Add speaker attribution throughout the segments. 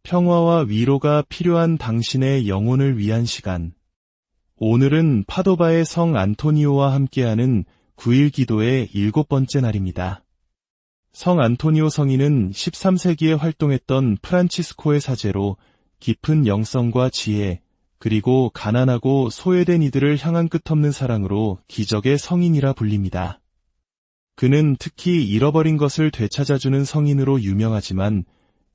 Speaker 1: 평화와 위로가 필요한 당신의 영혼을 위한 시간. 오늘은 파도바의 성 안토니오와 함께하는 9일 기도의 7번째 날입니다. 성 안토니오 성인은 13세기에 활동했던 프란치스코의 사제로 깊은 영성과 지혜, 그리고 가난하고 소외된 이들을 향한 끝없는 사랑으로 기적의 성인이라 불립니다. 그는 특히 잃어버린 것을 되찾아주는 성인으로 유명하지만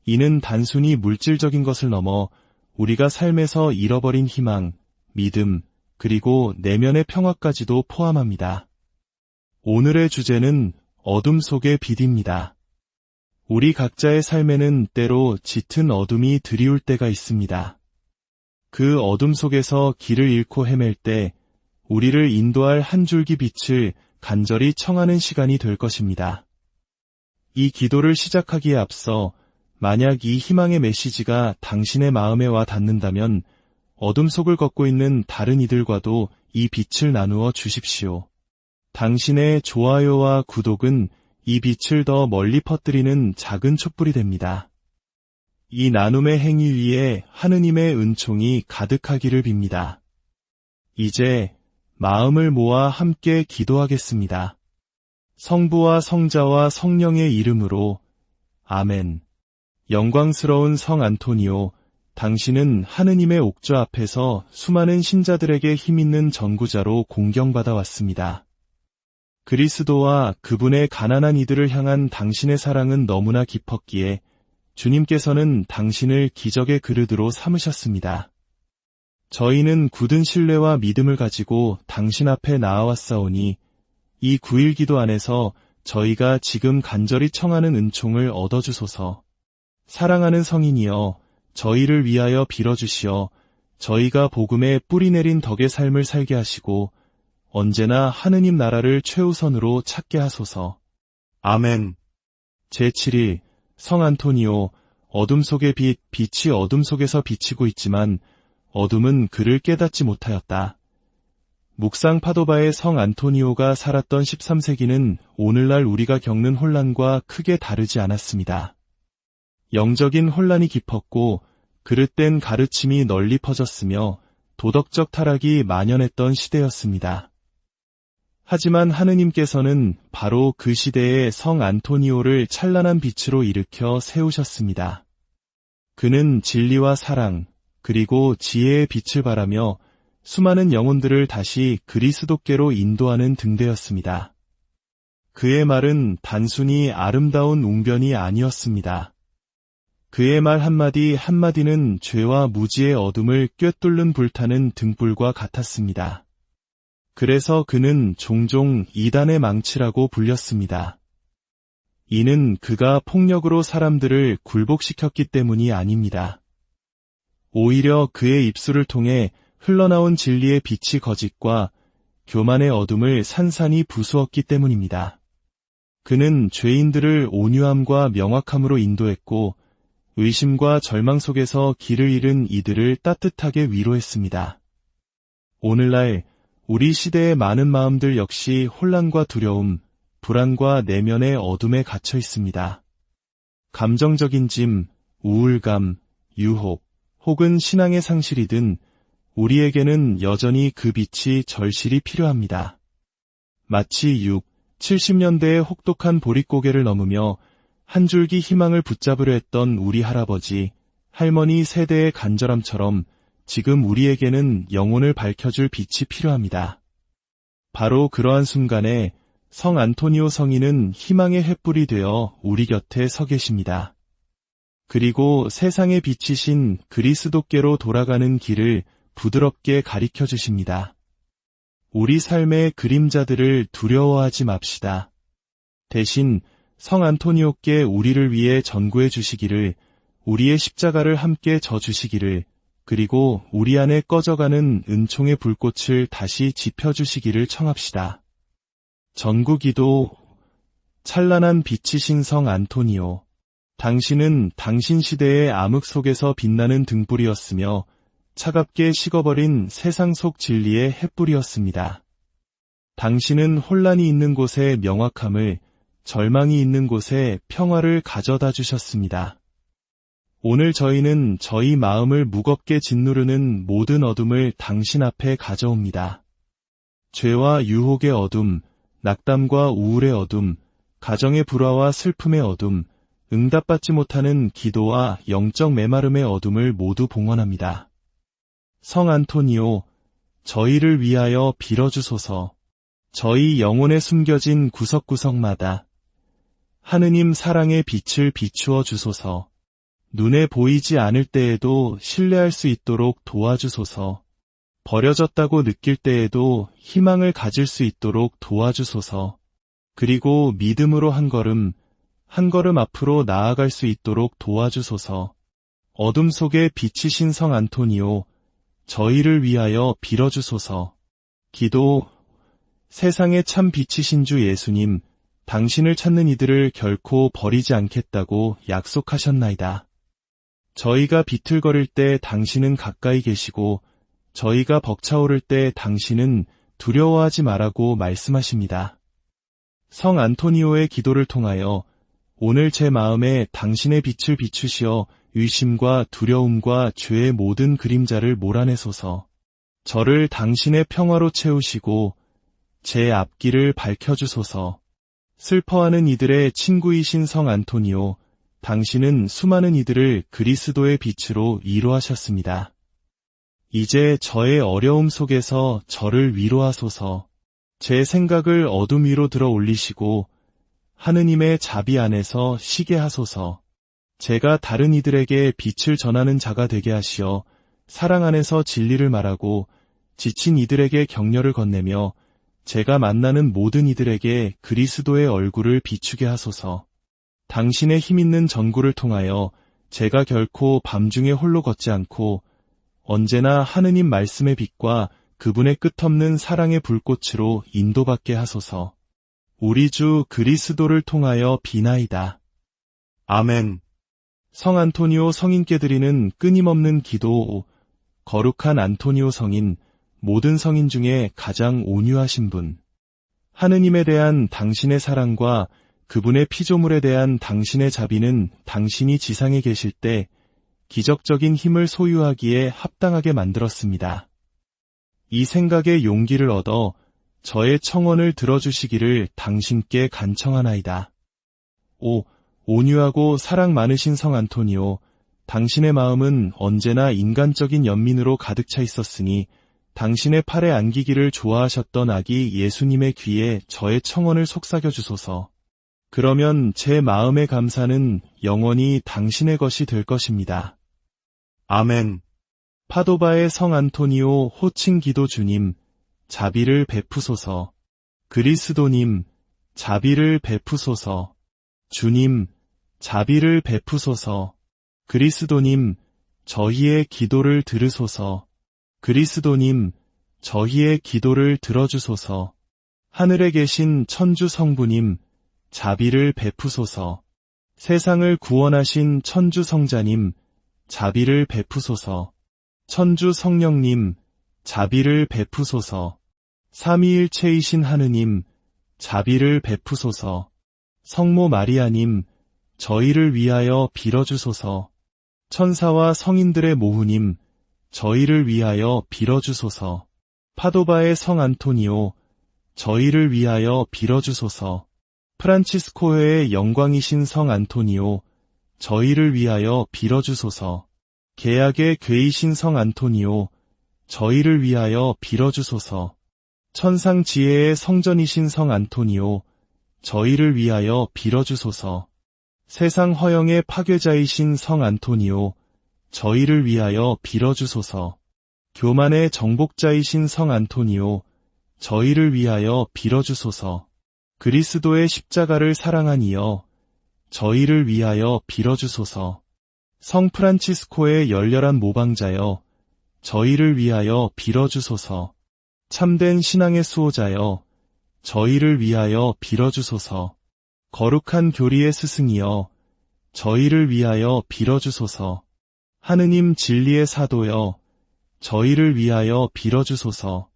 Speaker 1: 이는 단순히 물질적인 것을 넘어 우리가 삶에서 잃어버린 희망, 믿음, 그리고 내면의 평화까지도 포함합니다. 오늘의 주제는 어둠 속의 빛입니다. 우리 각자의 삶에는 때로 짙은 어둠이 드리울 때가 있습니다. 그 어둠 속에서 길을 잃고 헤맬 때 우리를 인도할 한 줄기 빛을 간절히 청하는 시간이 될 것입니다. 이 기도를 시작하기에 앞서 만약 이 희망의 메시지가 당신의 마음에 와 닿는다면 어둠 속을 걷고 있는 다른 이들과도 이 빛을 나누어 주십시오. 당신의 좋아요와 구독은 이 빛을 더 멀리 퍼뜨리는 작은 촛불이 됩니다. 이 나눔의 행위 위에 하느님의 은총이 가득하기를 빕니다. 이제 마음을 모아 함께 기도하겠습니다. 성부와 성자와 성령의 이름으로 아멘. 영광스러운 성 안토니오, 당신은 하느님의 옥좌 앞에서 수많은 신자들에게 힘있는 전구자로 공경받아 왔습니다. 그리스도와 그분의 가난한 이들을 향한 당신의 사랑은 너무나 깊었기에 주님께서는 당신을 기적의 그릇으로 삼으셨습니다. 저희는 굳은 신뢰와 믿음을 가지고 당신 앞에 나아왔사오니 이 9일 기도 안에서 저희가 지금 간절히 청하는 은총을 얻어주소서. 사랑하는 성인이여, 저희를 위하여 빌어주시어 저희가 복음에 뿌리 내린 덕의 삶을 살게 하시고 언제나 하느님 나라를 최우선으로 찾게 하소서. 아멘. 제7일 성 안토니오, 어둠 속의 빛, 빛이 어둠 속에서 비치고 있지만 어둠은 그를 깨닫지 못하였다. 묵상 파도바의 성 안토니오가 살았던 13세기는 오늘날 우리가 겪는 혼란과 크게 다르지 않았습니다. 영적인 혼란이 깊었고 그릇된 가르침이 널리 퍼졌으며 도덕적 타락이 만연했던 시대였습니다. 하지만 하느님께서는 바로 그 시대에 성 안토니오를 찬란한 빛으로 일으켜 세우셨습니다. 그는 진리와 사랑, 그리고 지혜의 빛을 발하며 수많은 영혼들을 다시 그리스도께로 인도하는 등대였습니다. 그의 말은 단순히 아름다운 웅변이 아니었습니다. 그의 말 한마디 한마디는 죄와 무지의 어둠을 꿰뚫는 불타는 등불과 같았습니다. 그래서 그는 종종 이단의 망치라고 불렸습니다. 이는 그가 폭력으로 사람들을 굴복시켰기 때문이 아닙니다. 오히려 그의 입술을 통해 흘러나온 진리의 빛이 거짓과 교만의 어둠을 산산이 부수었기 때문입니다. 그는 죄인들을 온유함과 명확함으로 인도했고 의심과 절망 속에서 길을 잃은 이들을 따뜻하게 위로했습니다. 오늘날 우리 시대의 많은 마음들 역시 혼란과 두려움, 불안과 내면의 어둠에 갇혀 있습니다. 감정적인 짐, 우울감, 유혹, 혹은 신앙의 상실이든 우리에게는 여전히 그 빛이 절실히 필요합니다. 마치 70년대의 혹독한 보릿고개를 넘으며 한 줄기 희망을 붙잡으려 했던 우리 할아버지, 할머니 세대의 간절함처럼 지금 우리에게는 영혼을 밝혀줄 빛이 필요합니다. 바로 그러한 순간에 성 안토니오 성인은 희망의 횃불이 되어 우리 곁에 서 계십니다. 그리고 세상에 비치신 그리스도께로 돌아가는 길을 부드럽게 가리켜 주십니다. 우리 삶의 그림자들을 두려워하지 맙시다. 대신 성 안토니오께 우리를 위해 전구해 주시기를, 우리의 십자가를 함께 져 주시기를, 그리고 우리 안에 꺼져가는 은총의 불꽃을 다시 지펴주시기를 청합시다. 전구기도. 찬란한 빛이신 성 안토니오, 당신은 당신 시대의 암흑 속에서 빛나는 등불이었으며 차갑게 식어버린 세상 속 진리의 횃불이었습니다. 당신은 혼란이 있는 곳에 명확함을, 절망이 있는 곳에 평화를 가져다 주셨습니다. 오늘 저희는 저희 마음을 무겁게 짓누르는 모든 어둠을 당신 앞에 가져옵니다. 죄와 유혹의 어둠, 낙담과 우울의 어둠, 가정의 불화와 슬픔의 어둠, 응답받지 못하는 기도와 영적 메마름의 어둠을 모두 봉헌합니다. 성 안토니오, 저희를 위하여 빌어주소서. 저희 영혼에 숨겨진 구석구석마다 하느님 사랑의 빛을 비추어 주소서. 눈에 보이지 않을 때에도 신뢰할 수 있도록 도와주소서. 버려졌다고 느낄 때에도 희망을 가질 수 있도록 도와주소서. 그리고 믿음으로 한 걸음 앞으로 나아갈 수 있도록 도와주소서. 어둠 속에 빛이신 성 안토니오, 저희를 위하여 빌어주소서. 기도. 세상의 참 빛이신 주 예수님, 당신을 찾는 이들을 결코 버리지 않겠다고 약속하셨나이다. 저희가 비틀거릴 때 당신은 가까이 계시고, 저희가 벅차오를 때 당신은 두려워하지 말라고 말씀하십니다. 성 안토니오의 기도를 통하여 오늘 제 마음에 당신의 빛을 비추시어 의심과 두려움과 죄의 모든 그림자를 몰아내소서. 저를 당신의 평화로 채우시고 제 앞길을 밝혀주소서. 슬퍼하는 이들의 친구이신 성 안토니오, 당신은 수많은 이들을 그리스도의 빛으로 위로하셨습니다. 이제 저의 어려움 속에서 저를 위로하소서. 제 생각을 어둠 위로 들어 올리시고 하느님의 자비 안에서 쉬게 하소서. 제가 다른 이들에게 빛을 전하는 자가 되게 하시어 사랑 안에서 진리를 말하고 지친 이들에게 격려를 건네며 제가 만나는 모든 이들에게 그리스도의 얼굴을 비추게 하소서. 당신의 힘있는 전구를 통하여 제가 결코 밤중에 홀로 걷지 않고 언제나 하느님 말씀의 빛과 그분의 끝없는 사랑의 불꽃으로 인도받게 하소서. 우리 주 그리스도를 통하여 비나이다. 아멘. 성 안토니오 성인께 드리는 끊임없는 기도. 거룩한 안토니오 성인, 모든 성인 중에 가장 온유하신 분. 하느님에 대한 당신의 사랑과 그분의 피조물에 대한 당신의 자비는 당신이 지상에 계실 때 기적적인 힘을 소유하기에 합당하게 만들었습니다. 이 생각에 용기를 얻어 저의 청원을 들어주시기를 당신께 간청하나이다. 온유하고 사랑 많으신 성 안토니오, 당신의 마음은 언제나 인간적인 연민으로 가득 차 있었으니 당신의 팔에 안기기를 좋아하셨던 아기 예수님의 귀에 저의 청원을 속삭여 주소서. 그러면 제 마음의 감사는 영원히 당신의 것이 될 것입니다. 아멘. 파도바의 성 안토니오 호칭 기도. 주님, 자비를 베푸소서. 그리스도님, 자비를 베푸소서. 주님, 자비를 베푸소서. 그리스도님, 저희의 기도를 들으소서. 그리스도님, 저희의 기도를 들어주소서. 하늘에 계신 천주 성부님, 자비를 베푸소서. 세상을 구원하신 천주 성자님, 자비를 베푸소서. 천주 성령님, 자비를 베푸소서. 삼위일체이신 하느님, 자비를 베푸소서. 성모 마리아님, 저희를 위하여 빌어주소서. 천사와 성인들의 모후님, 저희를 위하여 빌어주소서. 파도바의 성 안토니오, 저희를 위하여 빌어주소서. 프란치스코회의 영광이신 성 안토니오, 저희를 위하여 빌어주소서. 계약의 궤이신 성 안토니오, 저희를 위하여 빌어주소서. 천상 지혜의 성전이신 성 안토니오, 저희를 위하여 빌어주소서. 세상 허영의 파괴자이신 성 안토니오, 저희를 위하여 빌어주소서. 교만의 정복자이신 성 안토니오, 저희를 위하여 빌어주소서. 그리스도의 십자가를 사랑한 이여, 저희를 위하여 빌어주소서. 성 프란치스코의 열렬한 모방자여, 저희를 위하여 빌어주소서. 참된 신앙의 수호자여, 저희를 위하여 빌어주소서. 거룩한 교리의 스승이여, 저희를 위하여 빌어주소서. 하느님 진리의 사도여, 저희를 위하여 빌어주소서.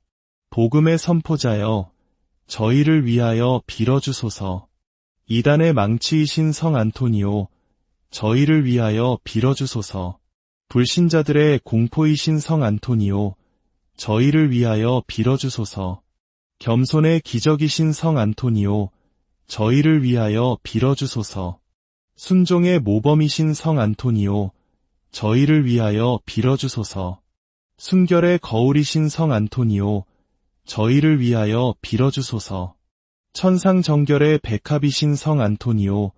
Speaker 1: 복음의 선포자여, 저희를 위하여 빌어주소서. 이단의 망치이신 성 안토니오, 저희를 위하여 빌어주소서. 불신자들의 공포이신 성 안토니오, 저희를 위하여 빌어주소서. 겸손의 기적이신 성 안토니오, 저희를 위하여 빌어주소서. 순종의 모범이신 성 안토니오, 저희를 위하여 빌어주소서. 순결의 거울이신 성 안토니오, 저희를 위하여 빌어주소서. 천상정결의 백합이신 성 안토니오,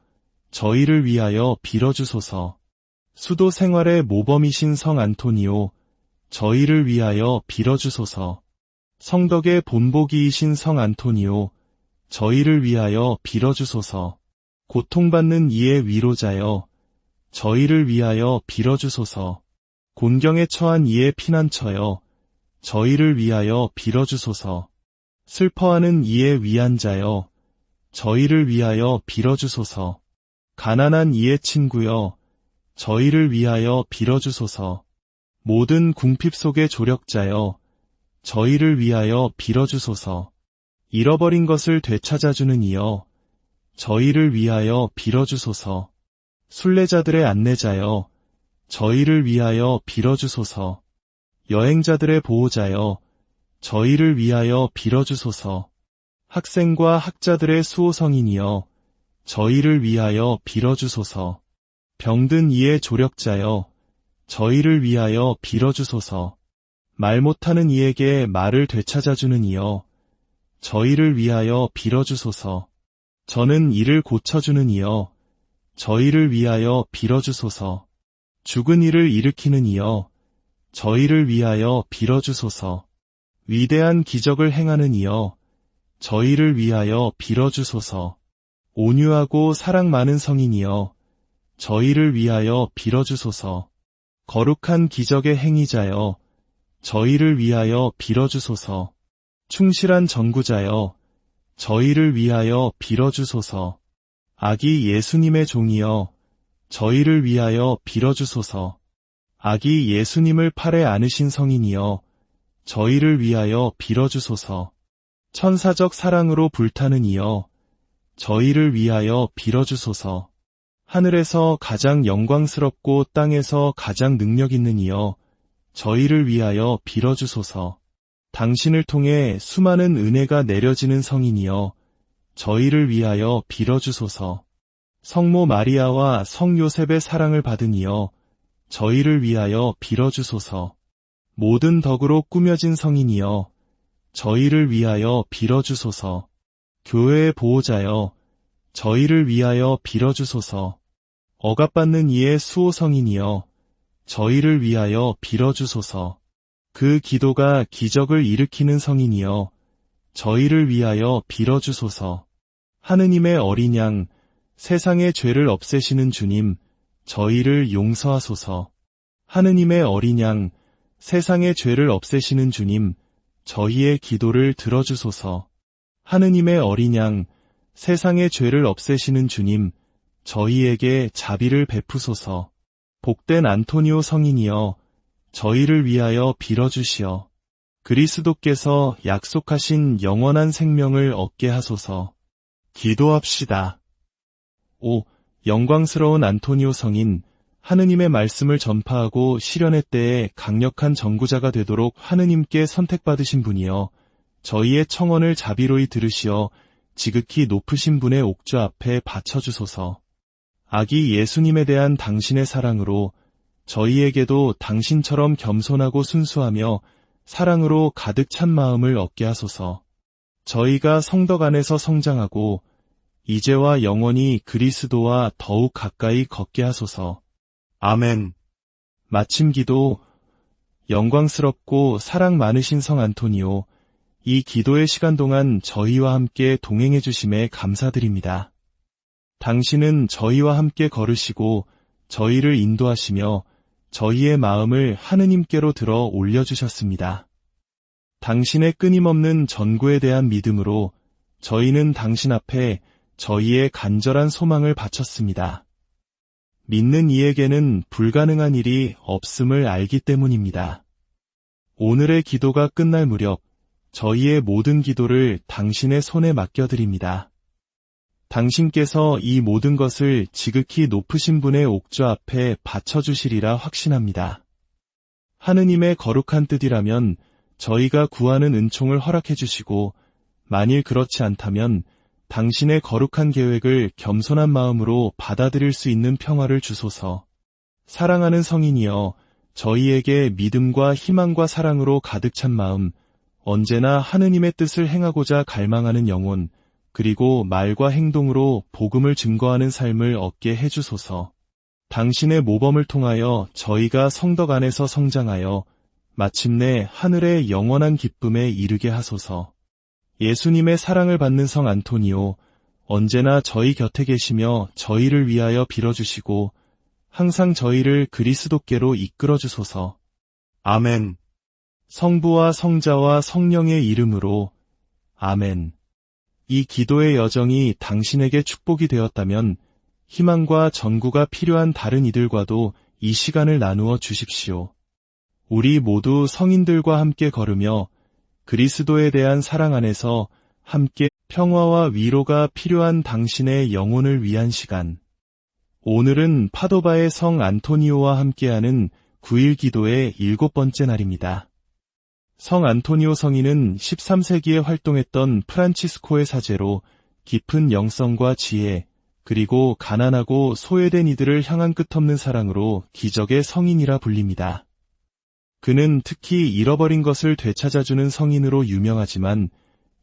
Speaker 1: 저희를 위하여 빌어주소서. 수도 생활의 모범이신 성 안토니오, 저희를 위하여 빌어주소서. 성덕의 본보기이신 성 안토니오, 저희를 위하여 빌어주소서. 고통받는 이의 위로자여, 저희를 위하여 빌어주소서. 곤경에 처한 이의 피난처여, 저희를 위하여 빌어주소서. 슬퍼하는 이의 위안자여, 저희를 위하여 빌어주소서. 가난한 이의 친구여, 저희를 위하여 빌어주소서. 모든 궁핍 속의 조력자여, 저희를 위하여 빌어주소서. 잃어버린 것을 되찾아주는 이여, 저희를 위하여 빌어주소서. 순례자들의 안내자여, 저희를 위하여 빌어주소서. 여행자들의 보호자여, 저희를 위하여 빌어주소서. 학생과 학자들의 수호성인이여, 저희를 위하여 빌어주소서. 병든 이의 조력자여, 저희를 위하여 빌어주소서. 말 못하는 이에게 말을 되찾아주는 이여, 저희를 위하여 빌어주소서. 저는 이를 고쳐주는 이여, 저희를 위하여 빌어주소서. 죽은 이를 일으키는 이여, 저희를 위하여 빌어주소서. 위대한 기적을 행하는 이여, 저희를 위하여 빌어주소서. 온유하고 사랑 많은 성인이여, 저희를 위하여 빌어주소서. 거룩한 기적의 행위자여, 저희를 위하여 빌어주소서. 충실한 전구자여, 저희를 위하여 빌어주소서. 아기 예수님의 종이여, 저희를 위하여 빌어주소서. 아기 예수님을 팔에 안으신 성인이여, 저희를 위하여 빌어주소서. 천사적 사랑으로 불타는 이여, 저희를 위하여 빌어주소서. 하늘에서 가장 영광스럽고 땅에서 가장 능력 있는 이여, 저희를 위하여 빌어주소서. 당신을 통해 수많은 은혜가 내려지는 성인이여, 저희를 위하여 빌어주소서. 성모 마리아와 성 요셉의 사랑을 받은 이여, 저희를 위하여 빌어주소서. 모든 덕으로 꾸며진 성인이여, 저희를 위하여 빌어주소서. 교회의 보호자여, 저희를 위하여 빌어주소서. 억압받는 이의 수호성인이여, 저희를 위하여 빌어주소서. 그 기도가 기적을 일으키는 성인이여, 저희를 위하여 빌어주소서. 하느님의 어린 양, 세상의 죄를 없애시는 주님, 저희를 용서하소서. 하느님의 어린 양, 세상의 죄를 없애시는 주님, 저희의 기도를 들어주소서. 하느님의 어린 양, 세상의 죄를 없애시는 주님, 저희에게 자비를 베푸소서. 복된 안토니오 성인이여, 저희를 위하여 빌어주시어. 그리스도께서 약속하신 영원한 생명을 얻게 하소서. 기도합시다. 오, 영광스러운 안토니오 성인, 하느님의 말씀을 전파하고 실현의 때에 강력한 전구자가 되도록 하느님께 선택받으신 분이여, 저희의 청원을 자비로이 들으시어 지극히 높으신 분의 옥좌 앞에 바쳐주소서. 아기 예수님에 대한 당신의 사랑으로 저희에게도 당신처럼 겸손하고 순수하며 사랑으로 가득 찬 마음을 얻게 하소서. 저희가 성덕 안에서 성장하고 이제와 영원히 그리스도와 더욱 가까이 걷게 하소서. 아멘. 마침 기도. 영광스럽고 사랑 많으신 성 안토니오, 이 기도의 시간 동안 저희와 함께 동행해 주심에 감사드립니다. 당신은 저희와 함께 걸으시고 저희를 인도하시며 저희의 마음을 하느님께로 들어 올려주셨습니다. 당신의 끊임없는 전구에 대한 믿음으로 저희는 당신 앞에 저희의 간절한 소망을 바쳤습니다. 믿는 이에게는 불가능한 일이 없음을 알기 때문입니다. 오늘의 기도가 끝날 무렵 저희의 모든 기도를 당신의 손에 맡겨드립니다. 당신께서 이 모든 것을 지극히 높으신 분의 옥좌 앞에 바쳐주시리라 확신합니다. 하느님의 거룩한 뜻이라면 저희가 구하는 은총을 허락해 주시고, 만일 그렇지 않다면 당신의 거룩한 계획을 겸손한 마음으로 받아들일 수 있는 평화를 주소서. 사랑하는 성인이여, 저희에게 믿음과 희망과 사랑으로 가득 찬 마음, 언제나 하느님의 뜻을 행하고자 갈망하는 영혼, 그리고 말과 행동으로 복음을 증거하는 삶을 얻게 해주소서. 당신의 모범을 통하여 저희가 성덕 안에서 성장하여 마침내 하늘의 영원한 기쁨에 이르게 하소서. 예수님의 사랑을 받는 성 안토니오, 언제나 저희 곁에 계시며 저희를 위하여 빌어주시고 항상 저희를 그리스도께로 이끌어주소서. 아멘. 성부와 성자와 성령의 이름으로 아멘. 이 기도의 여정이 당신에게 축복이 되었다면 희망과 전구가 필요한 다른 이들과도 이 시간을 나누어 주십시오. 우리 모두 성인들과 함께 걸으며 그리스도에 대한 사랑 안에서 함께 평화와 위로가 필요한 당신의 영혼을 위한 시간. 오늘은 파도바의 성 안토니오와 함께하는 9일 기도의 7번째 날입니다. 성 안토니오 성인은 13세기에 활동했던 프란치스코의 사제로 깊은 영성과 지혜, 그리고 가난하고 소외된 이들을 향한 끝없는 사랑으로 기적의 성인이라 불립니다. 그는 특히 잃어버린 것을 되찾아주는 성인으로 유명하지만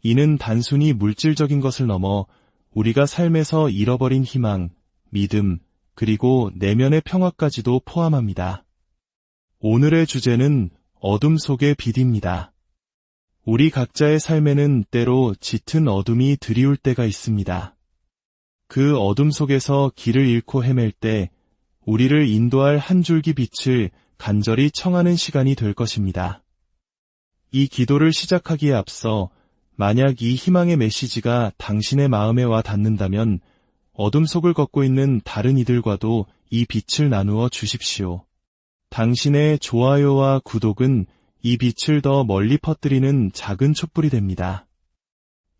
Speaker 1: 이는 단순히 물질적인 것을 넘어 우리가 삶에서 잃어버린 희망, 믿음, 그리고 내면의 평화까지도 포함합니다. 오늘의 주제는 어둠 속의 빛입니다. 우리 각자의 삶에는 때로 짙은 어둠이 드리울 때가 있습니다. 그 어둠 속에서 길을 잃고 헤맬 때 우리를 인도할 한 줄기 빛을 간절히 청하는 시간이 될 것입니다. 이 기도를 시작하기에 앞서 만약 이 희망의 메시지가 당신의 마음에 와 닿는다면 어둠 속을 걷고 있는 다른 이들과도 이 빛을 나누어 주십시오. 당신의 좋아요와 구독은 이 빛을 더 멀리 퍼뜨리는 작은 촛불이 됩니다.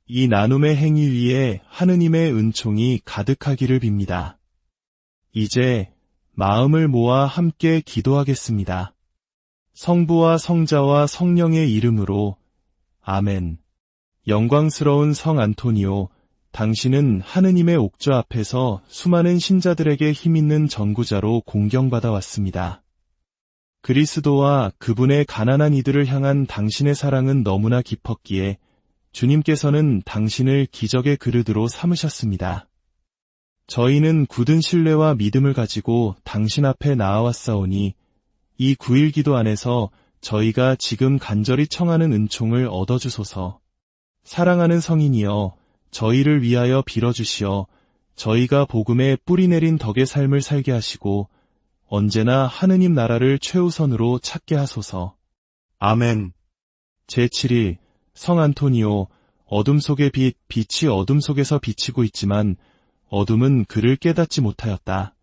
Speaker 1: 이 나눔의 행위 위에 하느님의 은총이 가득하기를 빕니다. 이제 마음을 모아 함께 기도하겠습니다. 성부와 성자와 성령의 이름으로 아멘. 영광스러운 성 안토니오, 당신은 하느님의 옥좌 앞에서 수많은 신자들에게 힘있는 전구자로 공경받아 왔습니다. 그리스도와 그분의 가난한 이들을 향한 당신의 사랑은 너무나 깊었기에 주님께서는 당신을 기적의 그릇으로 삼으셨습니다. 저희는 굳은 신뢰와 믿음을 가지고 당신 앞에 나아왔사오니 이 9일 기도 안에서 저희가 지금 간절히 청하는 은총을 얻어주소서. 사랑하는 성인이여, 저희를 위하여 빌어주시어 저희가 복음에 뿌리 내린 덕의 삶을 살게 하시고 언제나 하느님 나라를 최우선으로 찾게 하소서. 아멘. 제7일 성 안토니오, 어둠 속의 빛, 빛이 어둠 속에서 비치고 있지만 어둠은 그를 깨닫지 못하였다.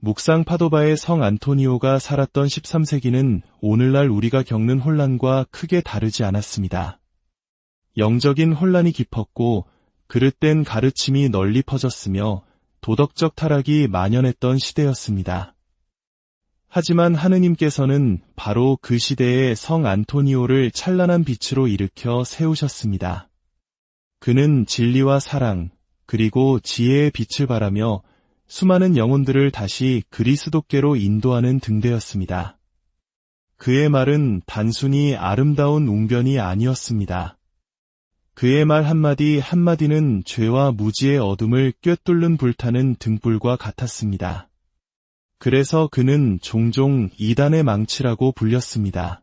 Speaker 1: 묵상 파도바의 성 안토니오가 살았던 13세기는 오늘날 우리가 겪는 혼란과 크게 다르지 않았습니다. 영적인 혼란이 깊었고 그릇된 가르침이 널리 퍼졌으며 도덕적 타락이 만연했던 시대였습니다. 하지만 하느님께서는 바로 그 시대의 성 안토니오를 찬란한 빛으로 일으켜 세우셨습니다. 그는 진리와 사랑, 그리고 지혜의 빛을 발하며 수많은 영혼들을 다시 그리스도께로 인도하는 등대였습니다. 그의 말은 단순히 아름다운 웅변이 아니었습니다. 그의 말 한마디 한마디는 죄와 무지의 어둠을 꿰뚫는 불타는 등불과 같았습니다. 그래서 그는 종종 이단의 망치라고 불렸습니다.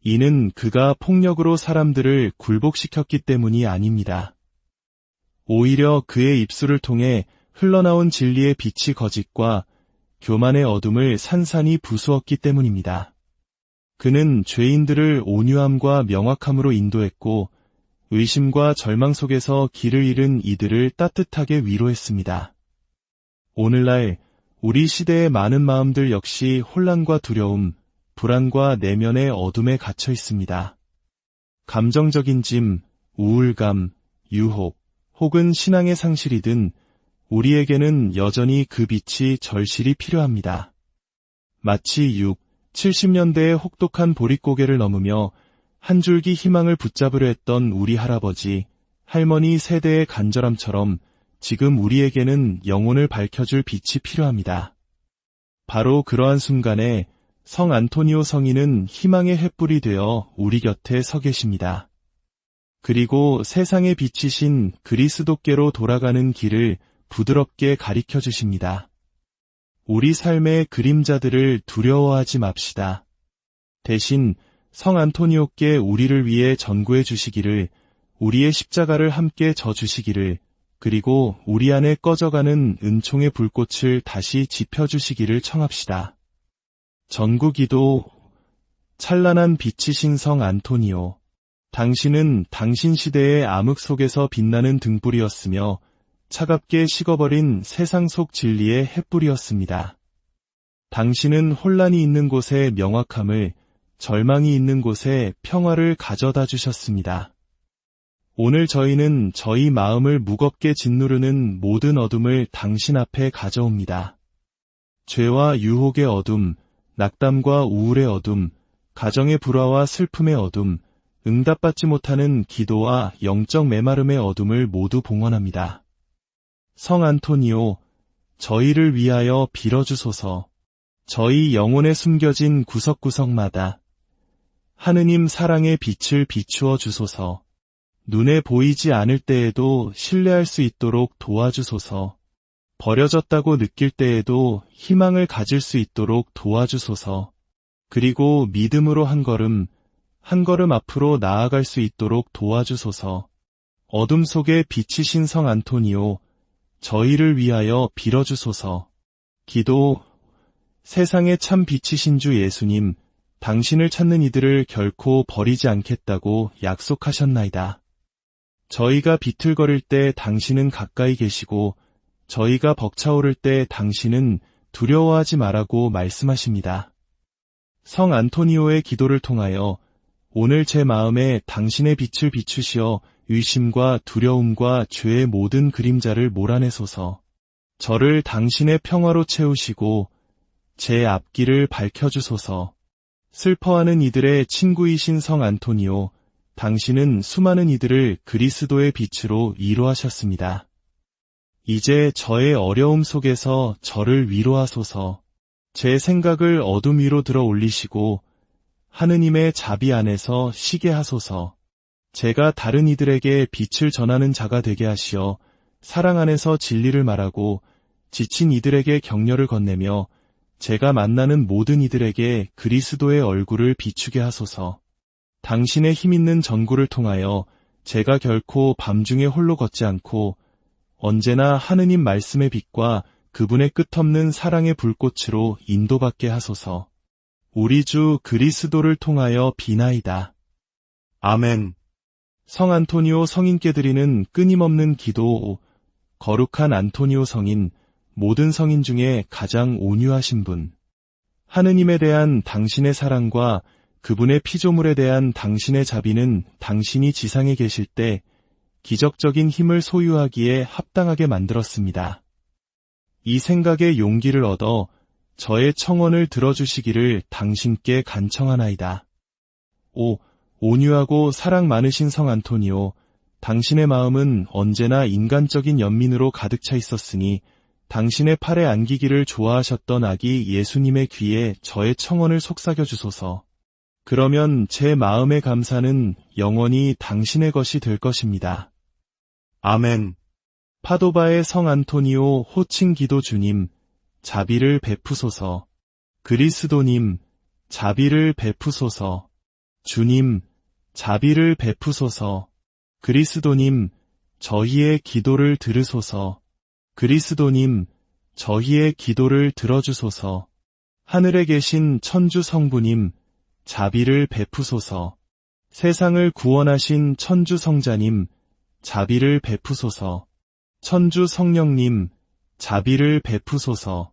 Speaker 1: 이는 그가 폭력으로 사람들을 굴복시켰기 때문이 아닙니다. 오히려 그의 입술을 통해 흘러나온 진리의 빛이 거짓과 교만의 어둠을 산산이 부수었기 때문입니다. 그는 죄인들을 온유함과 명확함으로 인도했고 의심과 절망 속에서 길을 잃은 이들을 따뜻하게 위로했습니다. 오늘날 우리 시대의 많은 마음들 역시 혼란과 두려움, 불안과 내면의 어둠에 갇혀 있습니다. 감정적인 짐, 우울감, 유혹, 혹은 신앙의 상실이든 우리에게는 여전히 그 빛이 절실히 필요합니다. 마치 70년대의 혹독한 보릿고개를 넘으며 한 줄기 희망을 붙잡으려 했던 우리 할아버지, 할머니 세대의 간절함처럼 지금 우리에게는 영혼을 밝혀줄 빛이 필요합니다. 바로 그러한 순간에 성 안토니오 성인은 희망의 횃불이 되어 우리 곁에 서 계십니다. 그리고 세상의 빛이신 그리스도께로 돌아가는 길을 부드럽게 가리켜 주십니다. 우리 삶의 그림자들을 두려워하지 맙시다. 대신 성 안토니오께 우리를 위해 전구해 주시기를, 우리의 십자가를 함께 져 주시기를, 그리고 우리 안에 꺼져가는 은총의 불꽃을 다시 지펴주시기를 청합시다. 전구기도. 찬란한 빛이신 성 안토니오, 당신은 당신 시대의 암흑 속에서 빛나는 등불이었으며 차갑게 식어버린 세상 속 진리의 횃불이었습니다. 당신은 혼란이 있는 곳에 명확함을, 절망이 있는 곳에 평화를 가져다 주셨습니다. 오늘 저희는 저희 마음을 무겁게 짓누르는 모든 어둠을 당신 앞에 가져옵니다. 죄와 유혹의 어둠, 낙담과 우울의 어둠, 가정의 불화와 슬픔의 어둠, 응답받지 못하는 기도와 영적 메마름의 어둠을 모두 봉헌합니다. 성 안토니오, 저희를 위하여 빌어주소서. 저희 영혼에 숨겨진 구석구석마다 하느님 사랑의 빛을 비추어 주소서. 눈에 보이지 않을 때에도 신뢰할 수 있도록 도와주소서. 버려졌다고 느낄 때에도 희망을 가질 수 있도록 도와주소서. 그리고 믿음으로 한 걸음 앞으로 나아갈 수 있도록 도와주소서. 어둠 속에 빛이신 성 안토니오, 저희를 위하여 빌어주소서. 기도. 세상의 참 빛이신 주 예수님, 당신을 찾는 이들을 결코 버리지 않겠다고 약속하셨나이다. 저희가 비틀거릴 때 당신은 가까이 계시고, 저희가 벅차오를 때 당신은 두려워하지 말라고 말씀하십니다. 성 안토니오의 기도를 통하여 오늘 제 마음에 당신의 빛을 비추시어 의심과 두려움과 죄의 모든 그림자를 몰아내소서. 저를 당신의 평화로 채우시고 제 앞길을 밝혀주소서. 슬퍼하는 이들의 친구이신 성 안토니오, 당신은 수많은 이들을 그리스도의 빛으로 위로하셨습니다. 이제 저의 어려움 속에서 저를 위로하소서. 제 생각을 어둠 위로 들어 올리시고 하느님의 자비 안에서 쉬게 하소서. 제가 다른 이들에게 빛을 전하는 자가 되게 하시어 사랑 안에서 진리를 말하고 지친 이들에게 격려를 건네며 제가 만나는 모든 이들에게 그리스도의 얼굴을 비추게 하소서. 당신의 힘있는 전구를 통하여 제가 결코 밤중에 홀로 걷지 않고 언제나 하느님 말씀의 빛과 그분의 끝없는 사랑의 불꽃으로 인도받게 하소서. 우리 주 그리스도를 통하여 비나이다. 아멘. 성 안토니오 성인께 드리는 끊임없는 기도. 거룩한 안토니오 성인, 모든 성인 중에 가장 온유하신 분. 하느님에 대한 당신의 사랑과 그분의 피조물에 대한 당신의 자비는 당신이 지상에 계실 때 기적적인 힘을 소유하기에 합당하게 만들었습니다. 이 생각에 용기를 얻어 저의 청원을 들어주시기를 당신께 간청하나이다. 온유하고 사랑 많으신 성 안토니오, 당신의 마음은 언제나 인간적인 연민으로 가득 차 있었으니 당신의 팔에 안기기를 좋아하셨던 아기 예수님의 귀에 저의 청원을 속삭여 주소서. 그러면 제 마음의 감사는 영원히 당신의 것이 될 것입니다. 아멘. 파도바의 성 안토니오 호칭 기도. 주님, 자비를 베푸소서. 그리스도님, 자비를 베푸소서. 주님, 자비를 베푸소서. 그리스도님, 저희의 기도를 들으소서. 그리스도님, 저희의 기도를 들어주소서. 하늘에 계신 천주 성부님, 자비를 베푸소서. 세상을 구원하신 천주 성자님, 자비를 베푸소서. 천주 성령님, 자비를 베푸소서.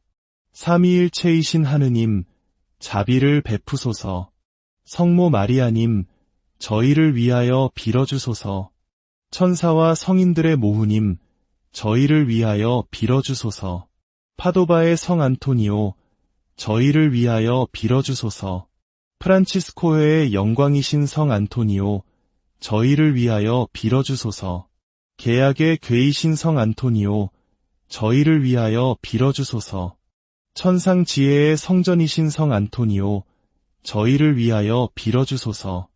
Speaker 1: 삼위일체이신 하느님, 자비를 베푸소서. 성모 마리아님, 저희를 위하여 빌어주소서. 천사와 성인들의 모후님, 저희를 위하여 빌어주소서. 파도바의 성 안토니오, 저희를 위하여 빌어주소서. 프란치스코회의 영광이신 성 안토니오, 저희를 위하여 빌어주소서. 계약의 궤이신 성 안토니오, 저희를 위하여 빌어주소서. 천상지혜의 성전이신 성 안토니오, 저희를 위하여 빌어주소서.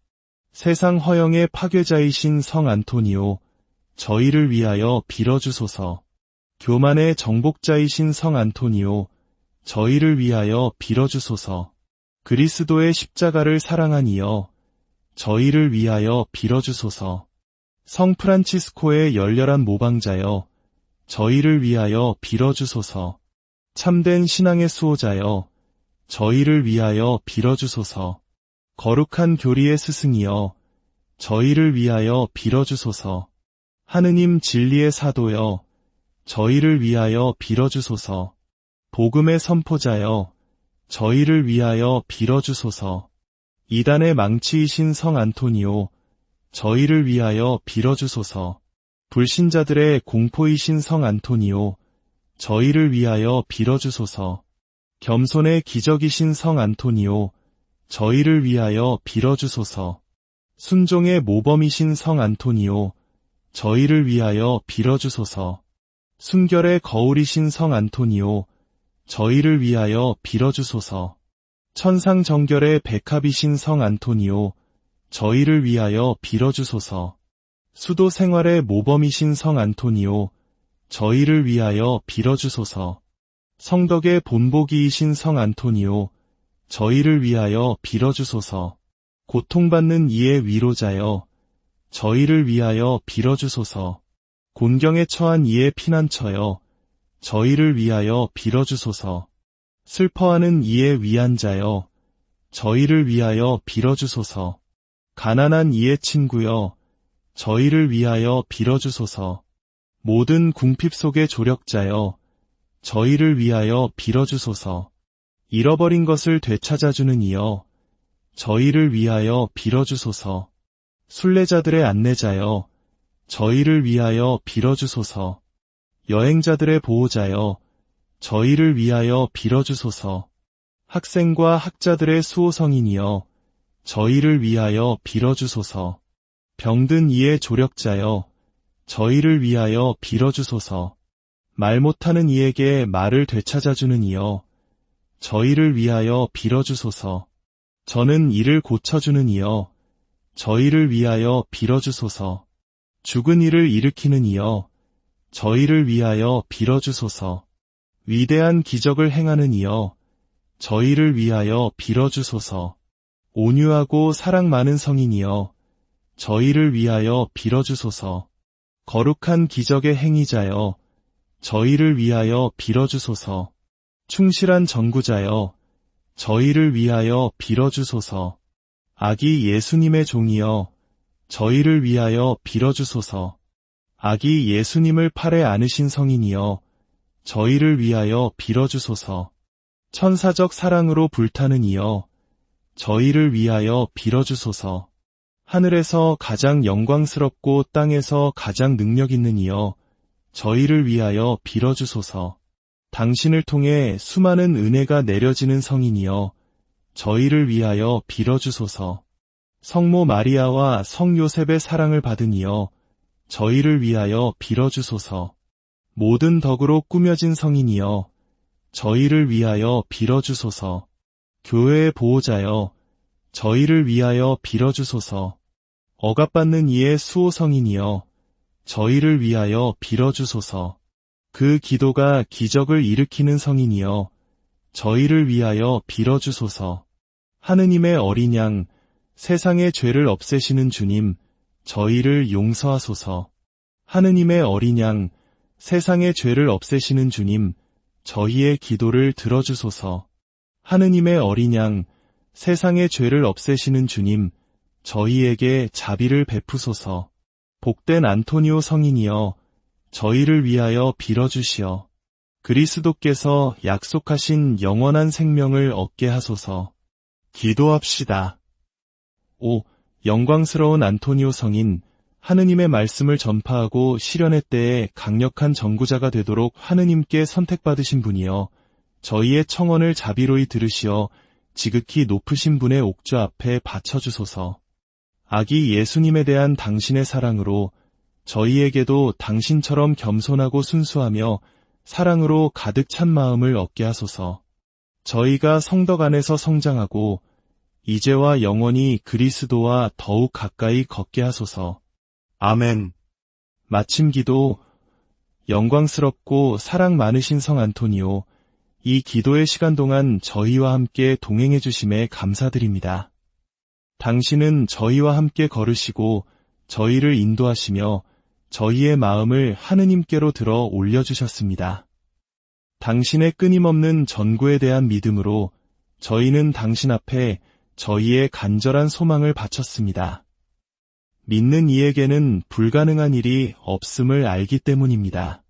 Speaker 1: 세상 허영의 파괴자이신 성 안토니오, 저희를 위하여 빌어주소서. 교만의 정복자이신 성 안토니오, 저희를 위하여 빌어주소서. 그리스도의 십자가를 사랑한 이여, 저희를 위하여 빌어주소서. 성 프란치스코의 열렬한 모방자여, 저희를 위하여 빌어주소서. 참된 신앙의 수호자여, 저희를 위하여 빌어주소서. 거룩한 교리의 스승이여, 저희를 위하여 빌어주소서. 하느님 진리의 사도여, 저희를 위하여 빌어주소서. 복음의 선포자여, 저희를 위하여 빌어주소서. 이단의 망치이신 성 안토니오, 저희를 위하여 빌어주소서. 불신자들의 공포이신 성 안토니오, 저희를 위하여 빌어주소서. 겸손의 기적이신 성 안토니오, 저희를 위하여 빌어주소서. 순종의 모범이신 성 안토니오, 저희를 위하여 빌어주소서. 순결의 거울이신 성 안토니오, 저희를 위하여 빌어주소서. 천상정결의 백합이신 성 안토니오, 저희를 위하여 빌어주소서. 수도 생활의 모범이신 성 안토니오, 저희를 위하여 빌어주소서. 성덕의 본보기이신 성 안토니오, 저희를 위하여 빌어주소서. 고통받는 이의 위로자여, 저희를 위하여 빌어주소서. 곤경에 처한 이의 피난처여, 저희를 위하여 빌어주소서. 슬퍼하는 이의 위안자여, 저희를 위하여 빌어주소서. 가난한 이의 친구여, 저희를 위하여 빌어주소서. 모든 궁핍 속의 조력자여, 저희를 위하여 빌어주소서. 잃어버린 것을 되찾아주는 이여, 저희를 위하여 빌어주소서. 순례자들의 안내자여, 저희를 위하여 빌어주소서. 여행자들의 보호자여, 저희를 위하여 빌어주소서. 학생과 학자들의 수호성인이여, 저희를 위하여 빌어주소서. 병든 이의 조력자여, 저희를 위하여 빌어주소서. 말 못하는 이에게 말을 되찾아주는 이여, 저희를 위하여 빌어주소서. 저는 이를 고쳐주는 이여, 저희를 위하여 빌어주소서. 죽은 이를 일으키는 이여, 저희를 위하여 빌어주소서. 위대한 기적을 행하는 이여, 저희를 위하여 빌어주소서. 온유하고 사랑 많은 성인이여, 저희를 위하여 빌어주소서. 거룩한 기적의 행위자여, 저희를 위하여 빌어주소서. 충실한 전구자여, 저희를 위하여 빌어주소서. 아기 예수님의 종이여, 저희를 위하여 빌어주소서. 아기 예수님을 팔에 안으신 성인이여, 저희를 위하여 빌어주소서. 천사적 사랑으로 불타는 이여, 저희를 위하여 빌어주소서. 하늘에서 가장 영광스럽고 땅에서 가장 능력 있는 이여, 저희를 위하여 빌어주소서. 당신을 통해 수많은 은혜가 내려지는 성인이여, 저희를 위하여 빌어주소서. 성모 마리아와 성 요셉의 사랑을 받은 이여, 저희를 위하여 빌어주소서. 모든 덕으로 꾸며진 성인이여, 저희를 위하여 빌어주소서. 교회의 보호자여, 저희를 위하여 빌어주소서. 억압받는 이의 수호성인이여, 저희를 위하여 빌어주소서. 그 기도가 기적을 일으키는 성인이여, 저희를 위하여 빌어주소서. 하느님의 어린 양, 세상의 죄를 없애시는 주님, 저희를 용서하소서. 하느님의 어린 양, 세상의 죄를 없애시는 주님, 저희의 기도를 들어주소서. 하느님의 어린 양, 세상의 죄를 없애시는 주님, 저희에게 자비를 베푸소서. 복된 안토니오 성인이여, 저희를 위하여 빌어주시어. 그리스도께서 약속하신 영원한 생명을 얻게 하소서. 기도합시다. 오, 영광스러운 안토니오 성인, 하느님의 말씀을 전파하고 실현의 때에 강력한 전구자가 되도록 하느님께 선택받으신 분이여 저희의 청원을 자비로이 들으시어 지극히 높으신 분의 옥좌 앞에 바쳐주소서. 아기 예수님에 대한 당신의 사랑으로 저희에게도 당신처럼 겸손하고 순수하며 사랑으로 가득 찬 마음을 얻게 하소서. 저희가 성덕 안에서 성장하고 이제와 영원히 그리스도와 더욱 가까이 걷게 하소서. 아멘. 마침 기도. 영광스럽고 사랑 많으신 성 안토니오, 이 기도의 시간 동안 저희와 함께 동행해 주심에 감사드립니다. 당신은 저희와 함께 걸으시고 저희를 인도하시며 저희의 마음을 하느님께로 들어 올려주셨습니다. 당신의 끊임없는 전구에 대한 믿음으로 저희는 당신 앞에 저희의 간절한 소망을 바쳤습니다. 믿는 이에게는 불가능한 일이 없음을 알기 때문입니다.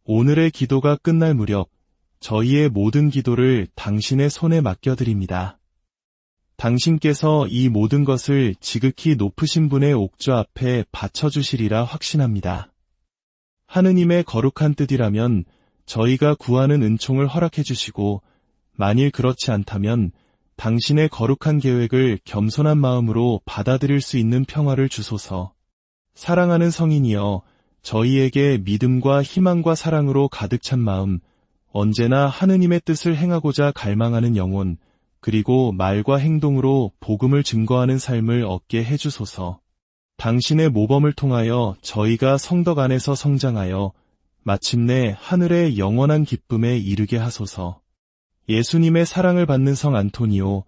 Speaker 1: 오늘의 기도가 끝날 무렵 저희의 모든 기도를 당신의 손에 맡겨드립니다. 당신께서 이 모든 것을 지극히 높으신 분의 옥좌 앞에 바쳐주시리라 확신합니다. 하느님의 거룩한 뜻이라면 저희가 구하는 은총을 허락해 주시고 만일 그렇지 않다면 당신의 거룩한 계획을 겸손한 마음으로 받아들일 수 있는 평화를 주소서. 사랑하는 성인이여, 저희에게 믿음과 희망과 사랑으로 가득 찬 마음, 언제나 하느님의 뜻을 행하고자 갈망하는 영혼, 그리고 말과 행동으로 복음을 증거하는 삶을 얻게 해주소서. 당신의 모범을 통하여 저희가 성덕 안에서 성장하여 마침내 하늘의 영원한 기쁨에 이르게 하소서. 예수님의 사랑을 받는 성 안토니오,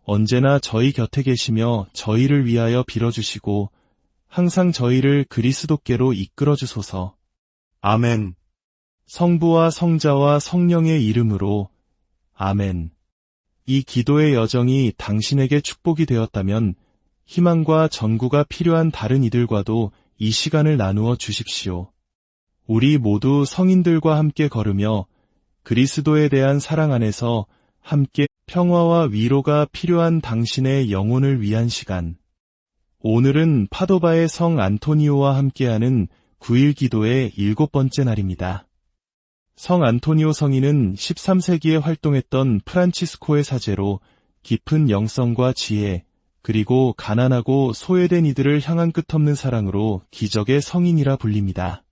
Speaker 1: 언제나 저희 곁에 계시며 저희를 위하여 빌어주시고 항상 저희를 그리스도께로 이끌어주소서. 아멘. 성부와 성자와 성령의 이름으로 아멘. 이 기도의 여정이 당신에게 축복이 되었다면 희망과 전구가 필요한 다른 이들과도 이 시간을 나누어 주십시오. 우리 모두 성인들과 함께 걸으며 그리스도에 대한 사랑 안에서 함께 평화와 위로가 필요한 당신의 영혼을 위한 시간. 오늘은 파도바의 성 안토니오와 함께하는 9일 기도의 7번째 날입니다. 성 안토니오 성인은 13세기에 활동했던 프란치스코의 사제로 깊은 영성과 지혜, 그리고 가난하고 소외된 이들을 향한 끝없는 사랑으로 기적의 성인이라 불립니다.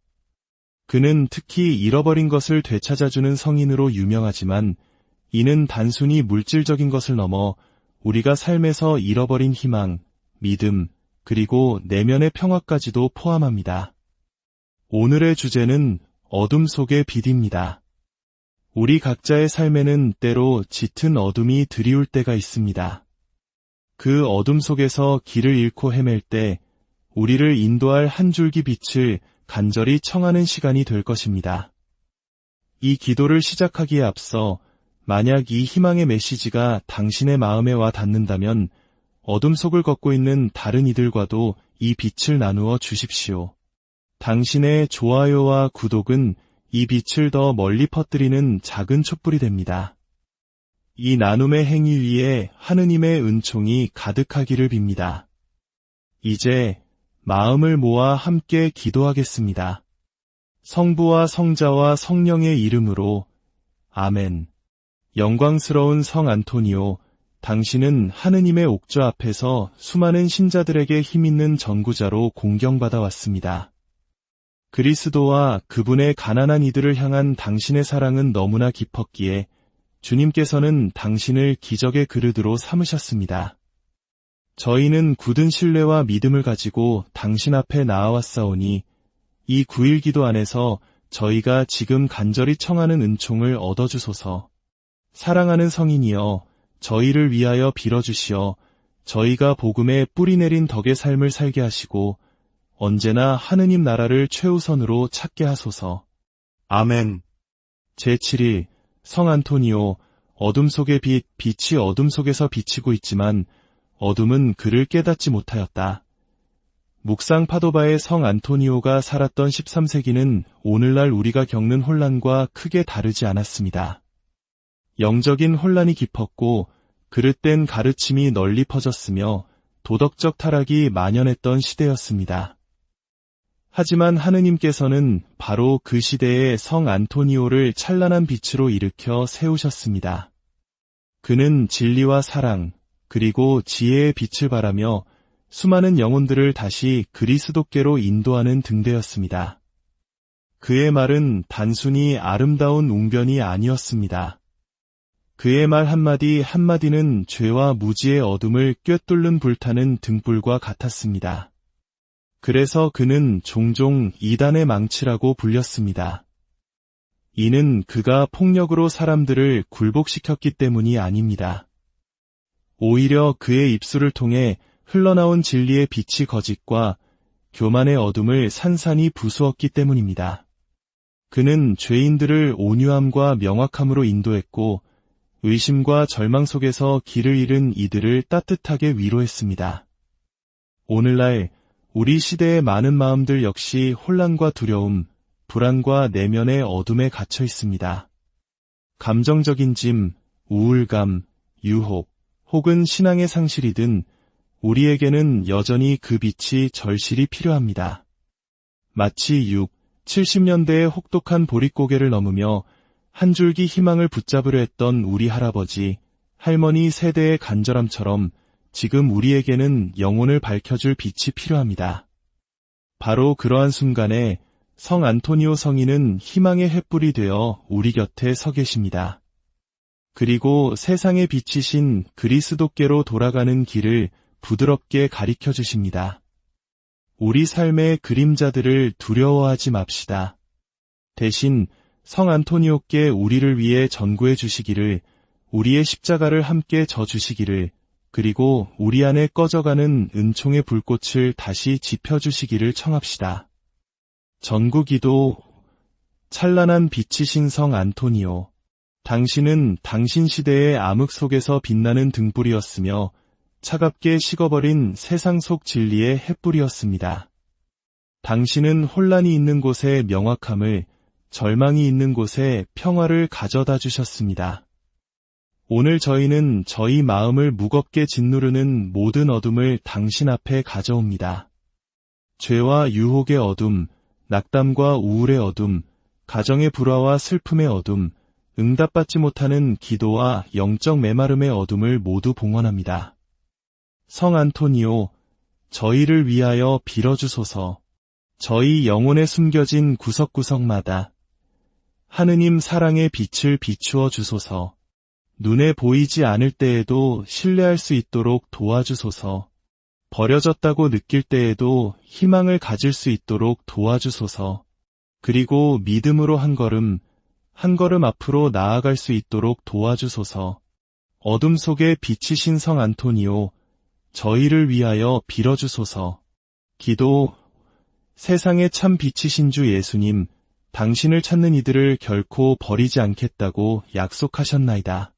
Speaker 1: 그는 특히 잃어버린 것을 되찾아주는 성인으로 유명하지만 이는 단순히 물질적인 것을 넘어 우리가 삶에서 잃어버린 희망, 믿음, 그리고 내면의 평화까지도 포함합니다. 오늘의 주제는 어둠 속의 빛입니다. 우리 각자의 삶에는 때로 짙은 어둠이 드리울 때가 있습니다. 그 어둠 속에서 길을 잃고 헤맬 때 우리를 인도할 한 줄기 빛을 간절히 청하는 시간이 될 것입니다. 이 기도를 시작하기에 앞서 만약 이 희망의 메시지가 당신의 마음에 와 닿는다면 어둠 속을 걷고 있는 다른 이들과도 이 빛을 나누어 주십시오. 당신의 좋아요와 구독은 이 빛을 더 멀리 퍼뜨리는 작은 촛불이 됩니다. 이 나눔의 행위 위에 하느님의 은총이 가득하기를 빕니다. 이제 마음을 모아 함께 기도하겠습니다. 성부와 성자와 성령의 이름으로 아멘. 영광스러운 성 안토니오, 당신은 하느님의 옥좌 앞에서 수많은 신자들에게 힘있는 전구자로 공경받아 왔습니다. 그리스도와 그분의 가난한 이들을 향한 당신의 사랑은 너무나 깊었기에 주님께서는 당신을 기적의 그릇으로 삼으셨습니다. 저희는 굳은 신뢰와 믿음을 가지고 당신 앞에 나아왔사오니 이 9일 기도 안에서 저희가 지금 간절히 청하는 은총을 얻어주소서. 사랑하는 성인이여, 저희를 위하여 빌어주시어 저희가 복음에 뿌리내린 덕의 삶을 살게 하시고 언제나 하느님 나라를 최우선으로 찾게 하소서. 아멘. 제7일 성 안토니오, 어둠 속의 빛, 빛이 어둠 속에서 비치고 있지만 어둠은 그를 깨닫지 못하였다. 묵상 파도바의 성 안토니오가 살았던 13세기는 오늘날 우리가 겪는 혼란과 크게 다르지 않았습니다. 영적인 혼란이 깊었고 그릇된 가르침이 널리 퍼졌으며 도덕적 타락이 만연했던 시대였습니다. 하지만 하느님께서는 바로 그 시대에 성 안토니오를 찬란한 빛으로 일으켜 세우셨습니다. 그는 진리와 사랑, 그리고 지혜의 빛을 발하며 수많은 영혼들을 다시 그리스도께로 인도하는 등대였습니다. 그의 말은 단순히 아름다운 웅변이 아니었습니다. 그의 말 한마디 한마디는 죄와 무지의 어둠을 꿰뚫는 불타는 등불과 같았습니다. 그래서 그는 종종 이단의 망치라고 불렸습니다. 이는 그가 폭력으로 사람들을 굴복시켰기 때문이 아닙니다. 오히려 그의 입술을 통해 흘러나온 진리의 빛이 거짓과 교만의 어둠을 산산이 부수었기 때문입니다. 그는 죄인들을 온유함과 명확함으로 인도했고 의심과 절망 속에서 길을 잃은 이들을 따뜻하게 위로했습니다. 오늘날 우리 시대의 많은 마음들 역시 혼란과 두려움, 불안과 내면의 어둠에 갇혀 있습니다. 감정적인 짐, 우울감, 유혹, 혹은 신앙의 상실이든 우리에게는 여전히 그 빛이 절실히 필요합니다. 마치 70년대의 혹독한 보릿고개를 넘으며 한 줄기 희망을 붙잡으려 했던 우리 할아버지, 할머니 세대의 간절함처럼 지금 우리에게는 영혼을 밝혀줄 빛이 필요합니다. 바로 그러한 순간에 성 안토니오 성인은 희망의 횃불이 되어 우리 곁에 서 계십니다. 그리고 세상에 비치신 그리스도께로 돌아가는 길을 부드럽게 가리켜 주십니다. 우리 삶의 그림자들을 두려워하지 맙시다. 대신 성 안토니오께 우리를 위해 전구해 주시기를, 우리의 십자가를 함께 져 주시기를, 그리고 우리 안에 꺼져가는 은총의 불꽃을 다시 지펴주시기를 청합시다. 전구기도. 찬란한 빛이신 성 안토니오, 당신은 당신 시대의 암흑 속에서 빛나는 등불이었으며 차갑게 식어버린 세상 속 진리의 횃불이었습니다. 당신은 혼란이 있는 곳에 명확함을, 절망이 있는 곳에 평화를 가져다 주셨습니다. 오늘 저희는 저희 마음을 무겁게 짓누르는 모든 어둠을 당신 앞에 가져옵니다. 죄와 유혹의 어둠, 낙담과 우울의 어둠, 가정의 불화와 슬픔의 어둠, 응답받지 못하는 기도와 영적 메마름의 어둠을 모두 봉헌합니다. 성 안토니오, 저희를 위하여 빌어주소서. 저희 영혼에 숨겨진 구석구석마다 하느님 사랑의 빛을 비추어 주소서. 눈에 보이지 않을 때에도 신뢰할 수 있도록 도와주소서. 버려졌다고 느낄 때에도 희망을 가질 수 있도록 도와주소서. 그리고 믿음으로 한 걸음 앞으로 나아갈 수 있도록 도와주소서. 어둠 속에 빛이신 성 안토니오, 저희를 위하여 빌어주소서. 기도. 세상의 참 빛이신 주 예수님, 당신을 찾는 이들을 결코 버리지 않겠다고 약속하셨나이다.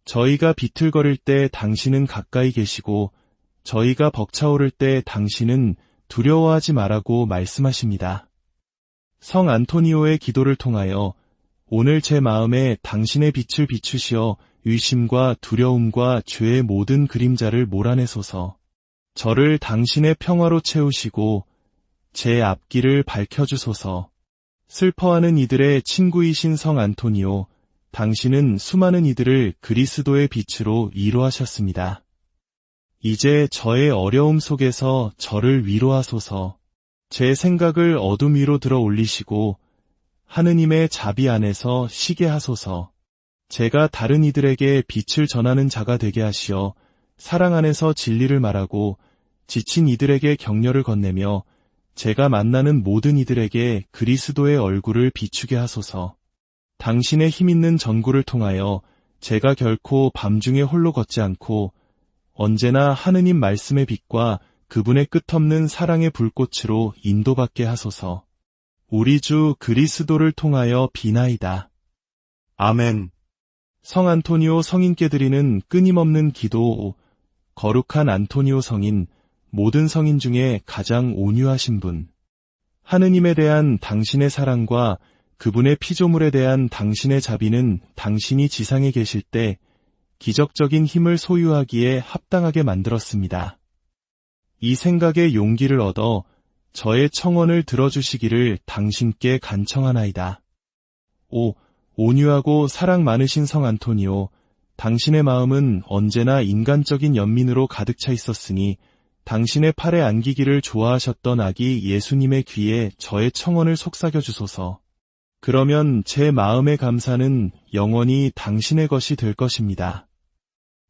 Speaker 1: 저희가 비틀거릴 때 당신은 가까이 계시고 저희가 벅차오를 때 당신은 두려워하지 말라고 말씀하십니다. 성 안토니오의 기도를 통하여 오늘 제 마음에 당신의 빛을 비추시어 의심과 두려움과 죄의 모든 그림자를 몰아내소서. 저를 당신의 평화로 채우시고 제 앞길을 밝혀주소서. 슬퍼하는 이들의 친구이신 성 안토니오, 당신은 수많은 이들을 그리스도의 빛으로 위로하셨습니다. 이제 저의 어려움 속에서 저를 위로하소서. 제 생각을 어둠 위로 들어 올리시고 하느님의 자비 안에서 쉬게 하소서. 제가 다른 이들에게 빛을 전하는 자가 되게 하시어 사랑 안에서 진리를 말하고 지친 이들에게 격려를 건네며 제가 만나는 모든 이들에게 그리스도의 얼굴을 비추게 하소서. 당신의 힘있는 전구를 통하여 제가 결코 밤중에 홀로 걷지 않고 언제나 하느님 말씀의 빛과 그분의 끝없는 사랑의 불꽃으로 인도받게 하소서. 우리 주 그리스도를 통하여 비나이다. 아멘. 성 안토니오 성인께 드리는 끊임없는 기도. 거룩한 안토니오 성인, 모든 성인 중에 가장 온유하신 분. 하느님에 대한 당신의 사랑과 그분의 피조물에 대한 당신의 자비는 당신이 지상에 계실 때 기적적인 힘을 소유하기에 합당하게 만들었습니다. 이 생각에 용기를 얻어 저의 청원을 들어주시기를 당신께 간청하나이다. 5. 온유하고 사랑 많으신 성 안토니오, 당신의 마음은 언제나 인간적인 연민으로 가득 차 있었으니 당신의 팔에 안기기를 좋아하셨던 아기 예수님의 귀에 저의 청원을 속삭여 주소서. 그러면 제 마음의 감사는 영원히 당신의 것이 될 것입니다.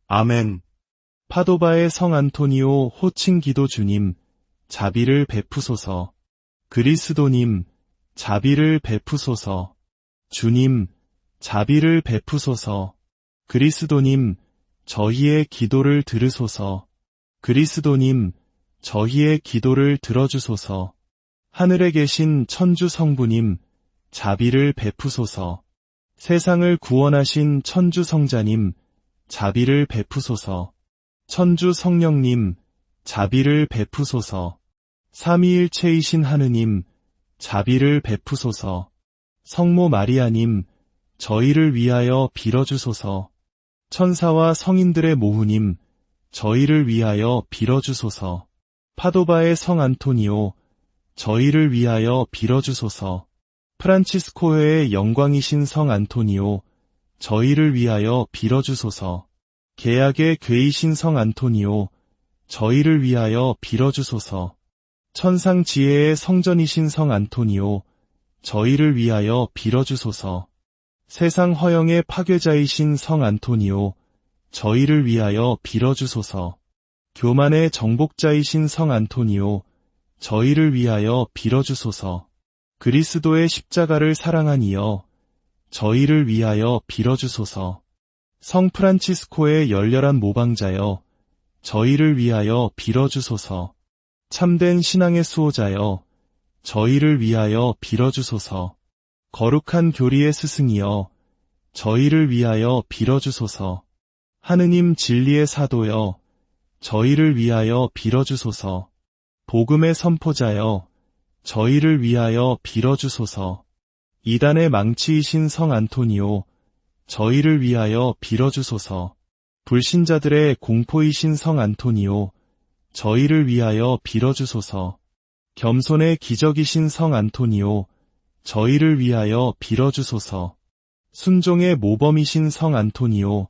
Speaker 1: 아멘. 파도바의 성 안토니오 호칭 기도 주님, 자비를 베푸소서. 그리스도님, 자비를 베푸소서. 주님, 자비를 베푸소서. 그리스도님, 저희의 기도를 들으소서. 그리스도님, 저희의 기도를 들어주소서. 하늘에 계신 천주 성부님, 자비를 베푸소서. 세상을 구원하신 천주 성자님, 자비를 베푸소서. 천주 성령님, 자비를 베푸소서. 삼위일체이신 하느님, 자비를 베푸소서. 성모 마리아님, 저희를 위하여 빌어주소서. 천사와 성인들의 모후님, 저희를 위하여 빌어주소서. 파도바의 성 안토니오, 저희를 위하여 빌어주소서. 프란치스코회의 영광이신 성 안토니오, 저희를 위하여 빌어주소서. 계약의 궤이신 성 안토니오, 저희를 위하여 빌어주소서. 천상지혜의 성전이신 성 안토니오, 저희를 위하여 빌어주소서. 세상 허영의 파괴자이신 성 안토니오, 저희를 위하여 빌어주소서. 교만의 정복자이신 성 안토니오, 저희를 위하여 빌어주소서. 그리스도의 십자가를 사랑한 이여, 저희를 위하여 빌어주소서. 성 프란치스코의 열렬한 모방자여, 저희를 위하여 빌어주소서. 참된 신앙의 수호자여, 저희를 위하여 빌어주소서. 거룩한 교리의 스승이여, 저희를 위하여 빌어주소서. 하느님 진리의 사도여, 저희를 위하여 빌어주소서. 복음의 선포자여, 저희를 위하여 빌어주소서. 이단의 망치이신 성 안토니오, 저희를 위하여 빌어주소서. 불신자들의 공포이신 성 안토니오, 저희를 위하여 빌어주소서. 겸손의 기적이신 성 안토니오, 저희를 위하여 빌어주소서. 순종의 모범이신 성 안토니오,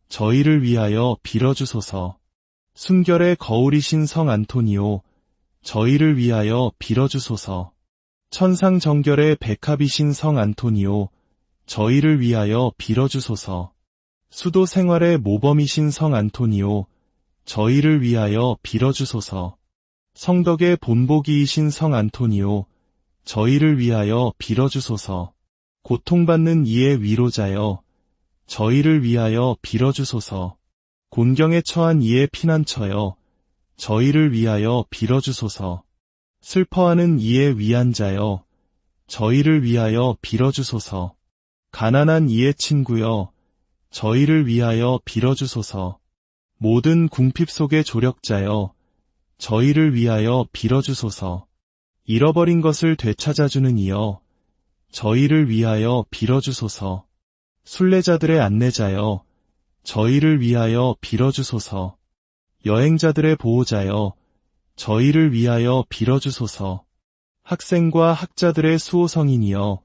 Speaker 1: 저희를 위하여 빌어주소서. 순결의 거울이신 성 안토니오, 저희를 위하여 빌어주소서. 천상정결의 백합이신 성 안토니오, 저희를 위하여 빌어주소서. 수도 생활의 모범이신 성 안토니오, 저희를 위하여 빌어주소서. 성덕의 본보기이신 성 안토니오, 저희를 위하여 빌어주소서. 고통받는 이의 위로자여, 저희를 위하여 빌어주소서. 곤경에 처한 이의 피난처여, 저희를 위하여 빌어주소서. 슬퍼하는 이의 위안자여, 저희를 위하여 빌어주소서. 가난한 이의 친구여, 저희를 위하여 빌어주소서. 모든 궁핍 속의 조력자여, 저희를 위하여 빌어주소서. 잃어버린 것을 되찾아주는 이여, 저희를 위하여 빌어주소서. 순례자들의 안내자여, 저희를 위하여 빌어주소서. 여행자들의 보호자여, 저희를 위하여 빌어주소서. 학생과 학자들의 수호성인이여,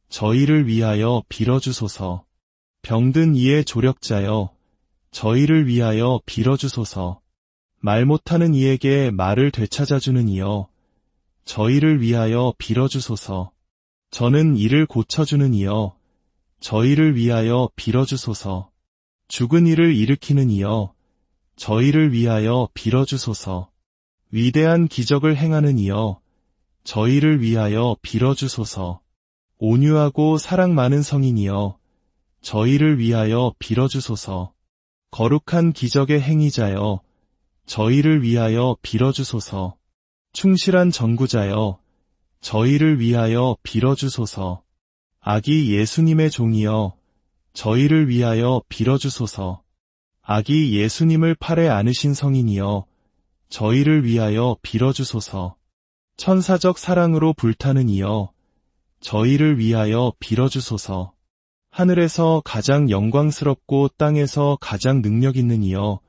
Speaker 1: 저희를 위하여 빌어주소서. 병든 이의 조력자여, 저희를 위하여 빌어주소서. 말 못하는 이에게 말을 되찾아주는 이여, 저희를 위하여 빌어주소서. 저는 이를 고쳐주는 이여, 저희를 위하여 빌어주소서. 죽은 이를 일으키는 이여, 저희를 위하여 빌어주소서. 위대한 기적을 행하는 이여, 저희를 위하여 빌어주소서. 온유하고 사랑 많은 성인이여, 저희를 위하여 빌어주소서. 거룩한 기적의 행위자여, 저희를 위하여 빌어주소서. 충실한 전구자여, 저희를 위하여 빌어주소서. 아기 예수님의 종이여, 저희를 위하여 빌어주소서. 아기 예수님을 팔에 안으신 성인이여, 저희를 위하여 빌어주소서. 천사적 사랑으로 불타는 이여, 저희를 위하여 빌어주소서. 하늘에서 가장 영광스럽고 땅에서 가장 능력 있는 이여,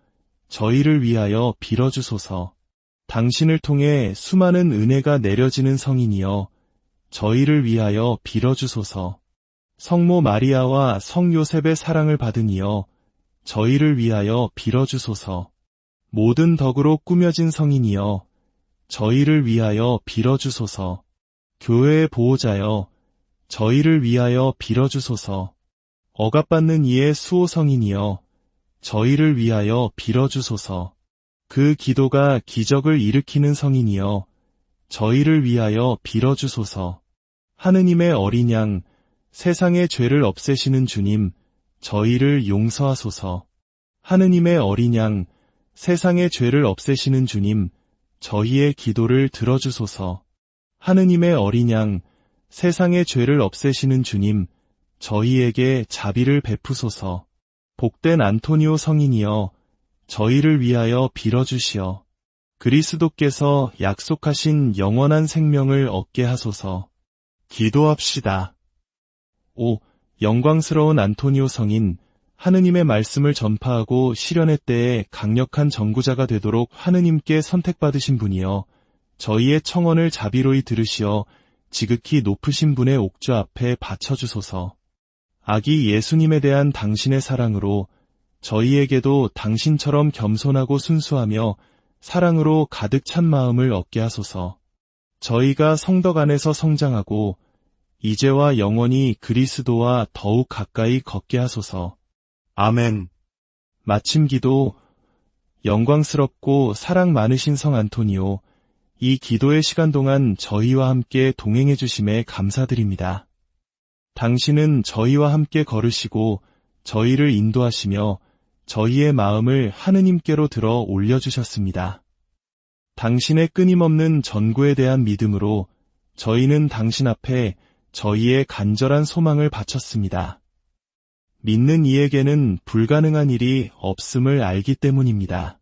Speaker 1: 저희를 위하여 빌어주소서. 당신을 통해 수많은 은혜가 내려지는 성인이여 저희를 위하여 빌어주소서. 성모 마리아와 성 요셉의 사랑을 받은 이여 저희를 위하여 빌어주소서. 모든 덕으로 꾸며진 성인이여 저희를 위하여 빌어주소서. 교회의 보호자여 저희를 위하여 빌어주소서. 억압받는 이의 수호 성인이여 저희를 위하여 빌어주소서. 그 기도가 기적을 일으키는 성인이여 저희를 위하여 빌어주소서. 하느님의 어린 양 세상의 죄를 없애시는 주님 저희를 용서하소서. 하느님의 어린 양 세상의 죄를 없애시는 주님 저희의 기도를 들어주소서. 하느님의 어린 양 세상의 죄를 없애시는 주님 저희에게 자비를 베푸소서. 복된 안토니오 성인이여 저희를 위하여 빌어주시어 그리스도께서 약속하신 영원한 생명을 얻게 하소서. 기도합시다. 오 영광스러운 안토니오 성인 하느님의 말씀을 전파하고 실현의 때에 강력한 전구자가 되도록 하느님께 선택받으신 분이여 저희의 청원을 자비로이 들으시어 지극히 높으신 분의 옥좌 앞에 바쳐주소서. 아기 예수님에 대한 당신의 사랑으로 저희에게도 당신처럼 겸손하고 순수하며 사랑으로 가득 찬 마음을 얻게 하소서. 저희가 성덕 안에서 성장하고 이제와 영원히 그리스도와 더욱 가까이 걷게 하소서. 아멘. 마침 기도. 영광스럽고 사랑 많으신 성 안토니오, 이 기도의 시간 동안 저희와 함께 동행해 주심에 감사드립니다. 당신은 저희와 함께 걸으시고 저희를 인도하시며 저희의 마음을 하느님께로 들어 올려주셨습니다. 당신의 끊임없는 전구에 대한 믿음으로 저희는 당신 앞에 저희의 간절한 소망을 바쳤습니다. 믿는 이에게는 불가능한 일이 없음을 알기 때문입니다.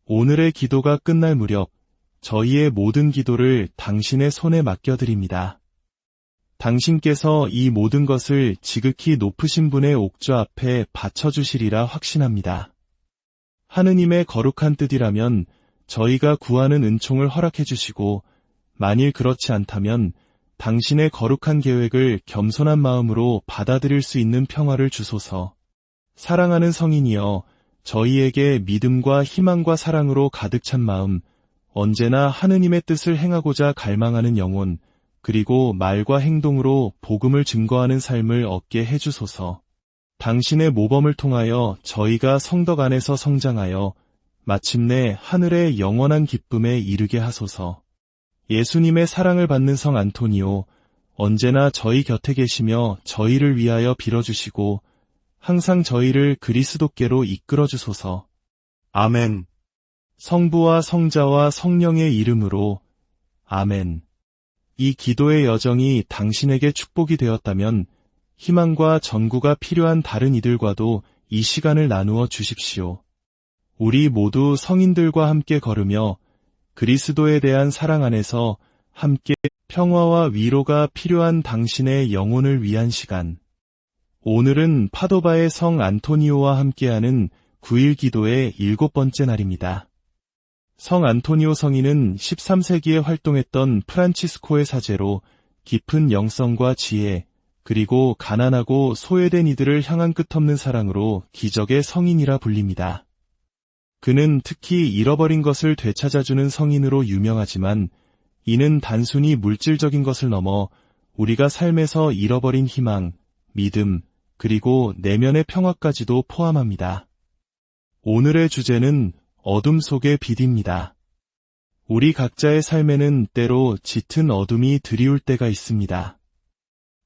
Speaker 1: 오늘의 기도가 끝날 무렵 저희의 모든 기도를 당신의 손에 맡겨드립니다. 당신께서 이 모든 것을 지극히 높으신 분의 옥좌 앞에 바쳐주시리라 확신합니다. 하느님의 거룩한 뜻이라면 저희가 구하는 은총을 허락해 주시고 만일 그렇지 않다면 당신의 거룩한 계획을 겸손한 마음으로 받아들일 수 있는 평화를 주소서. 사랑하는 성인이여 저희에게 믿음과 희망과 사랑으로 가득 찬 마음, 언제나 하느님의 뜻을 행하고자 갈망하는 영혼, 그리고 말과 행동으로 복음을 증거하는 삶을 얻게 해주소서. 당신의 모범을 통하여 저희가 성덕 안에서 성장하여 마침내 하늘의 영원한 기쁨에 이르게 하소서. 예수님의 사랑을 받는 성 안토니오, 언제나 저희 곁에 계시며 저희를 위하여 빌어주시고 항상 저희를 그리스도께로 이끌어주소서. 아멘. 성부와 성자와 성령의 이름으로 아멘. 이 기도의 여정이 당신에게 축복이 되었다면 희망과 전구가 필요한 다른 이들과도 이 시간을 나누어 주십시오. 우리 모두 성인들과 함께 걸으며 그리스도에 대한 사랑 안에서 함께 평화와 위로가 필요한 당신의 영혼을 위한 시간. 오늘은 파도바의 성 안토니오와 함께하는 9일 기도의 7번째 날입니다. 성 안토니오 성인은 13세기에 활동했던 프란치스코의 사제로 깊은 영성과 지혜, 그리고 가난하고 소외된 이들을 향한 끝없는 사랑으로 기적의 성인이라 불립니다. 그는 특히 잃어버린 것을 되찾아주는 성인으로 유명하지만 이는 단순히 물질적인 것을 넘어 우리가 삶에서 잃어버린 희망, 믿음, 그리고 내면의 평화까지도 포함합니다. 오늘의 주제는 어둠 속의 빛입니다. 우리 각자의 삶에는 때로 짙은 어둠이 드리울 때가 있습니다.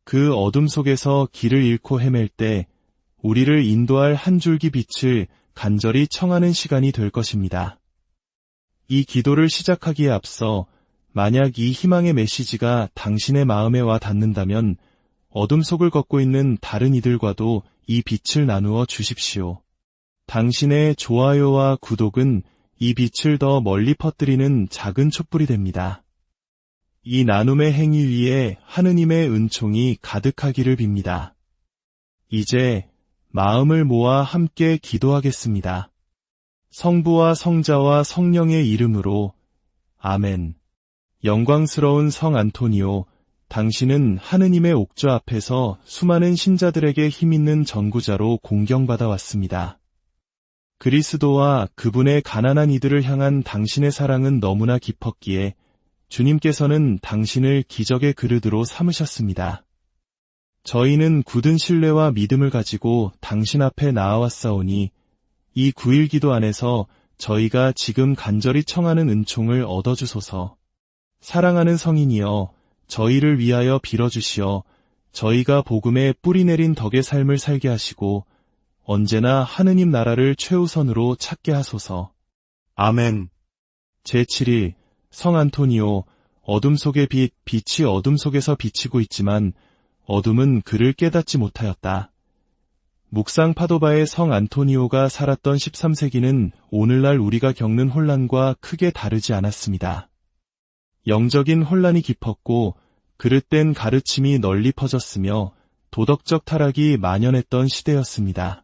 Speaker 1: 그 어둠 속에서 길을 잃고 헤맬 때 우리를 인도할 한 줄기 빛을 간절히 청하는 시간이 될 것입니다. 이 기도를 시작하기에 앞서 만약 이 희망의 메시지가 당신의 마음에 와 닿는다면 어둠 속을 걷고 있는 다른 이들과도 이 빛을 나누어 주십시오. 당신의 좋아요와 구독은 이 빛을 더 멀리 퍼뜨리는 작은 촛불이 됩니다. 이 나눔의 행위 위에 하느님의 은총이 가득하기를 빕니다. 이제 마음을 모아 함께 기도하겠습니다. 성부와 성자와 성령의 이름으로 아멘. 영광스러운 성 안토니오, 당신은 하느님의 옥좌 앞에서 수많은 신자들에게 힘있는 전구자로 공경받아 왔습니다. 그리스도와 그분의 가난한 이들을 향한 당신의 사랑은 너무나 깊었기에 주님께서는 당신을 기적의 그릇으로 삼으셨습니다. 저희는 굳은 신뢰와 믿음을 가지고 당신 앞에 나아왔사오니 이 9일 기도 안에서 저희가 지금 간절히 청하는 은총을 얻어주소서. 사랑하는 성인이여, 저희를 위하여 빌어주시어 저희가 복음에 뿌리 내린 덕의 삶을 살게 하시고 언제나 하느님 나라를 최우선으로 찾게 하소서. 아멘. 제7일 성 안토니오, 어둠 속의 빛, 빛이 어둠 속에서 비치고 있지만 어둠은 그를 깨닫지 못하였다. 묵상 파도바의 성 안토니오가 살았던 13세기는 오늘날 우리가 겪는 혼란과 크게 다르지 않았습니다. 영적인 혼란이 깊었고 그릇된 가르침이 널리 퍼졌으며 도덕적 타락이 만연했던 시대였습니다.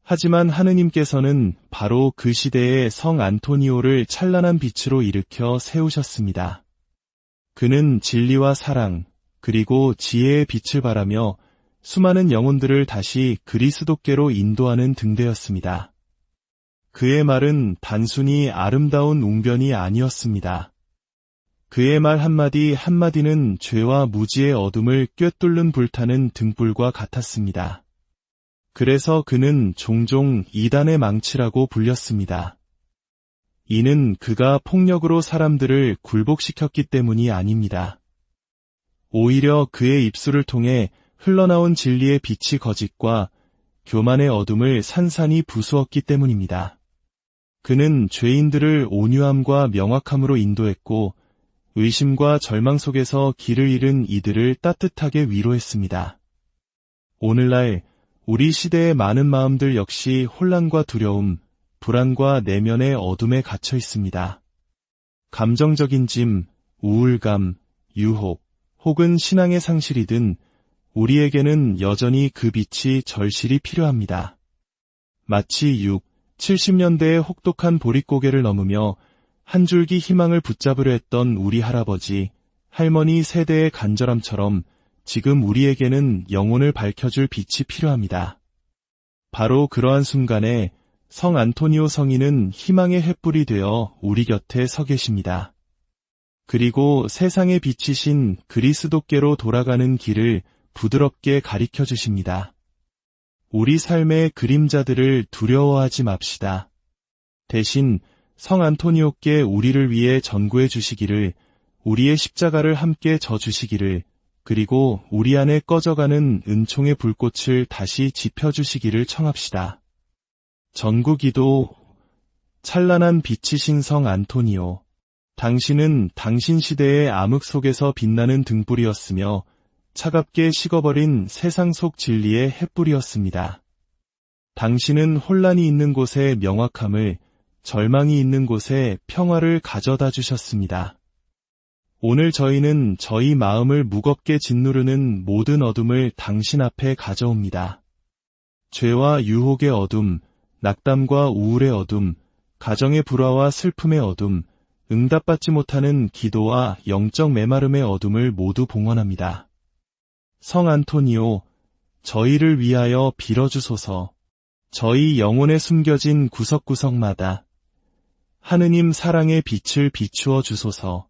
Speaker 1: 하지만 하느님께서는 바로 그 시대에 성 안토니오를 찬란한 빛으로 일으켜 세우셨습니다. 그는 진리와 사랑, 그리고 지혜의 빛을 발하며 수많은 영혼들을 다시 그리스도께로 인도하는 등대였습니다. 그의 말은 단순히 아름다운 웅변이 아니었습니다. 그의 말 한마디 한마디는 죄와 무지의 어둠을 꿰뚫는 불타는 등불과 같았습니다. 그래서 그는 종종 이단의 망치라고 불렸습니다. 이는 그가 폭력으로 사람들을 굴복시켰기 때문이 아닙니다. 오히려 그의 입술을 통해 흘러나온 진리의 빛이 거짓과 교만의 어둠을 산산이 부수었기 때문입니다. 그는 죄인들을 온유함과 명확함으로 인도했고 의심과 절망 속에서 길을 잃은 이들을 따뜻하게 위로했습니다. 오늘날 우리 시대의 많은 마음들 역시 혼란과 두려움, 불안과 내면의 어둠에 갇혀 있습니다. 감정적인 짐, 우울감, 유혹, 혹은 신앙의 상실이든 우리에게는 여전히 그 빛이 절실히 필요합니다. 마치 6, 70년대의 혹독한 보릿고개를 넘으며 한 줄기 희망을 붙잡으려 했던 우리 할아버지, 할머니 세대의 간절함처럼 지금 우리에게는 영혼을 밝혀줄 빛이 필요합니다. 바로 그러한 순간에 성 안토니오 성인은 희망의 횃불이 되어 우리 곁에 서 계십니다. 그리고 세상에 비치신 그리스도께로 돌아가는 길을 부드럽게 가리켜 주십니다. 우리 삶의 그림자들을 두려워하지 맙시다. 대신 성 안토니오께 우리를 위해 전구해 주시기를, 우리의 십자가를 함께 져 주시기를, 그리고 우리 안에 꺼져가는 은총의 불꽃을 다시 지펴주시기를 청합시다. 전구기도. 찬란한 빛이신 성 안토니오, 당신은 당신 시대의 암흑 속에서 빛나는 등불이었으며 차갑게 식어버린 세상 속 진리의 횃불이었습니다. 당신은 혼란이 있는 곳에 명확함을, 절망이 있는 곳에 평화를 가져다 주셨습니다. 오늘 저희는 저희 마음을 무겁게 짓누르는 모든 어둠을 당신 앞에 가져옵니다. 죄와 유혹의 어둠, 낙담과 우울의 어둠, 가정의 불화와 슬픔의 어둠, 응답받지 못하는 기도와 영적 메마름의 어둠을 모두 봉헌합니다. 성 안토니오, 저희를 위하여 빌어주소서. 저희 영혼에 숨겨진 구석구석마다 하느님 사랑의 빛을 비추어 주소서.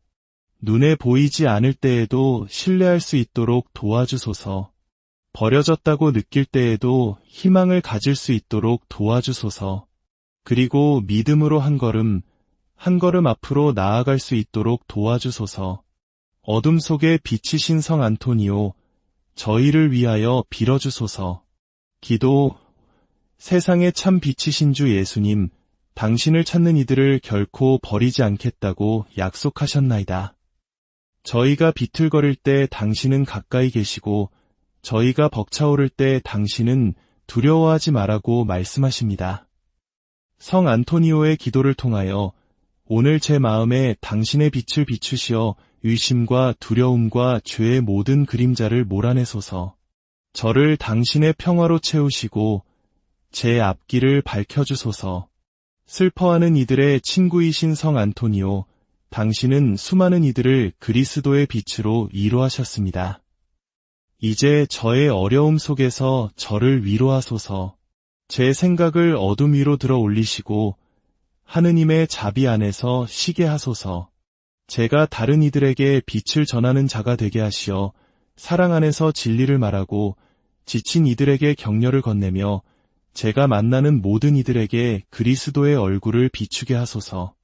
Speaker 1: 눈에 보이지 않을 때에도 신뢰할 수 있도록 도와주소서. 버려졌다고 느낄 때에도 희망을 가질 수 있도록 도와주소서. 그리고 믿음으로 한 걸음 앞으로 나아갈 수 있도록 도와주소서. 어둠 속에 빛이신 성 안토니오, 저희를 위하여 빌어주소서. 기도. 세상의 참 빛이신 주 예수님, 당신을 찾는 이들을 결코 버리지 않겠다고 약속하셨나이다. 저희가 비틀거릴 때 당신은 가까이 계시고 저희가 벅차오를 때 당신은 두려워하지 말라고 말씀하십니다. 성 안토니오의 기도를 통하여 오늘 제 마음에 당신의 빛을 비추시어 의심과 두려움과 죄의 모든 그림자를 몰아내소서. 저를 당신의 평화로 채우시고 제 앞길을 밝혀주소서. 슬퍼하는 이들의 친구이신 성 안토니오, 당신은 수많은 이들을 그리스도의 빛으로 위로하셨습니다. 이제 저의 어려움 속에서 저를 위로하소서. 제 생각을 어둠 위로 들어 올리시고 하느님의 자비 안에서 쉬게 하소서. 제가 다른 이들에게 빛을 전하는 자가 되게 하시어 사랑 안에서 진리를 말하고 지친 이들에게 격려를 건네며 제가 만나는 모든 이들에게 그리스도의 얼굴을 비추게 하소서.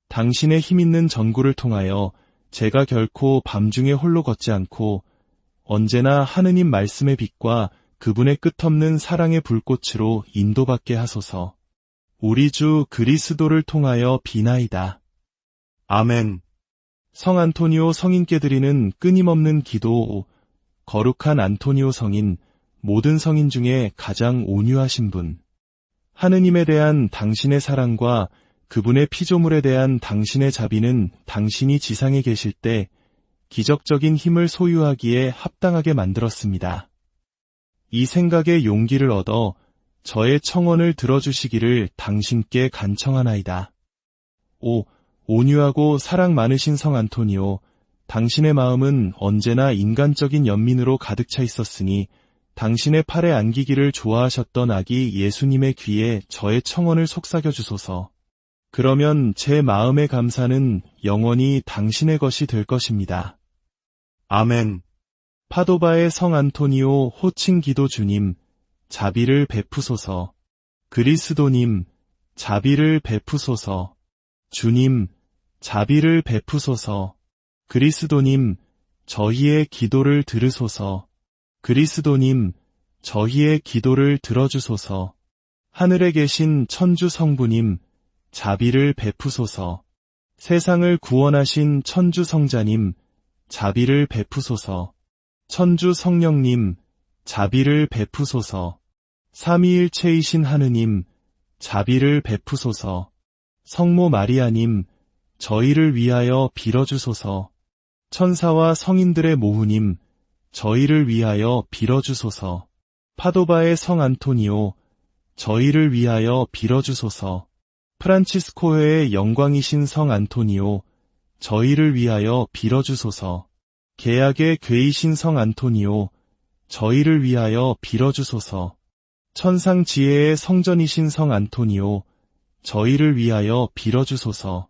Speaker 1: 당신의 힘있는 전구를 통하여 제가 결코 밤중에 홀로 걷지 않고 언제나 하느님 말씀의 빛과 그분의 끝없는 사랑의 불꽃으로 인도받게 하소서. 우리 주 그리스도를 통하여 비나이다. 아멘. 성 안토니오 성인께 드리는 끊임없는 기도. 거룩한 안토니오 성인, 모든 성인 중에 가장 온유하신 분. 하느님에 대한 당신의 사랑과 그분의 피조물에 대한 당신의 자비는 당신이 지상에 계실 때 기적적인 힘을 소유하기에 합당하게 만들었습니다. 이 생각에 용기를 얻어 저의 청원을 들어주시기를 당신께 간청하나이다. 온유하고 사랑 많으신 성 안토니오, 당신의 마음은 언제나 인간적인 연민으로 가득 차 있었으니 당신의 팔에 안기기를 좋아하셨던 아기 예수님의 귀에 저의 청원을 속삭여 주소서. 그러면 제 마음의 감사는 영원히 당신의 것이 될 것입니다. 아멘. 파도바의 성 안토니오 호칭 기도 주님, 자비를 베푸소서. 그리스도님, 자비를 베푸소서. 주님, 자비를 베푸소서. 그리스도님, 저희의 기도를 들으소서. 그리스도님, 저희의 기도를 들어주소서. 하늘에 계신 천주 성부님, 자비를 베푸소서. 세상을 구원하신 천주 성자님, 자비를 베푸소서. 천주 성령님, 자비를 베푸소서. 삼위일체이신 하느님, 자비를 베푸소서. 성모 마리아님, 저희를 위하여 빌어주소서. 천사와 성인들의 모후님, 저희를 위하여 빌어주소서. 파도바의 성 안토니오, 저희를 위하여 빌어주소서. 프란치스코회의 영광이신 성 안토니오, 저희를 위하여 빌어주소서. 계약의 궤이신 성 안토니오, 저희를 위하여 빌어주소서. 천상지혜의 성전이신 성 안토니오, 저희를 위하여 빌어주소서.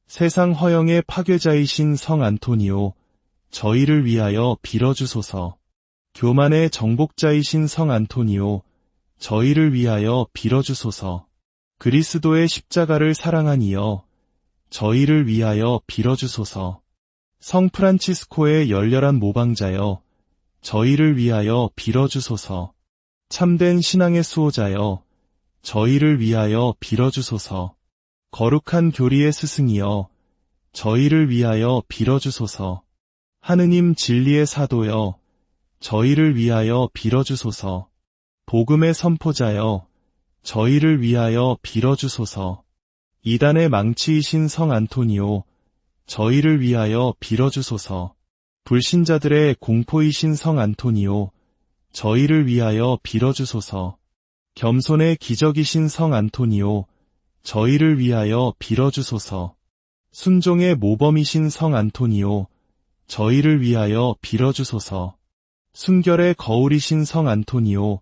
Speaker 1: 세상 허영의 파괴자이신 성 안토니오, 저희를 위하여 빌어주소서. 교만의 정복자이신 성 안토니오, 저희를 위하여 빌어주소서. 그리스도의 십자가를 사랑한 이여, 저희를 위하여 빌어주소서. 성 프란치스코의 열렬한 모방자여, 저희를 위하여 빌어주소서. 참된 신앙의 수호자여, 저희를 위하여 빌어주소서. 거룩한 교리의 스승이여, 저희를 위하여 빌어주소서. 하느님 진리의 사도여, 저희를 위하여 빌어주소서. 복음의 선포자여, 저희를 위하여 빌어주소서. 이단의 망치이신 성 안토니오, 저희를 위하여 빌어주소서. 불신자들의 공포이신 성 안토니오, 저희를 위하여 빌어주소서. 겸손의 기적이신 성 안토니오, 저희를 위하여 빌어주소서. 순종의 모범이신 성 안토니오, 저희를 위하여 빌어주소서. 순결의 거울이신 성 안토니오,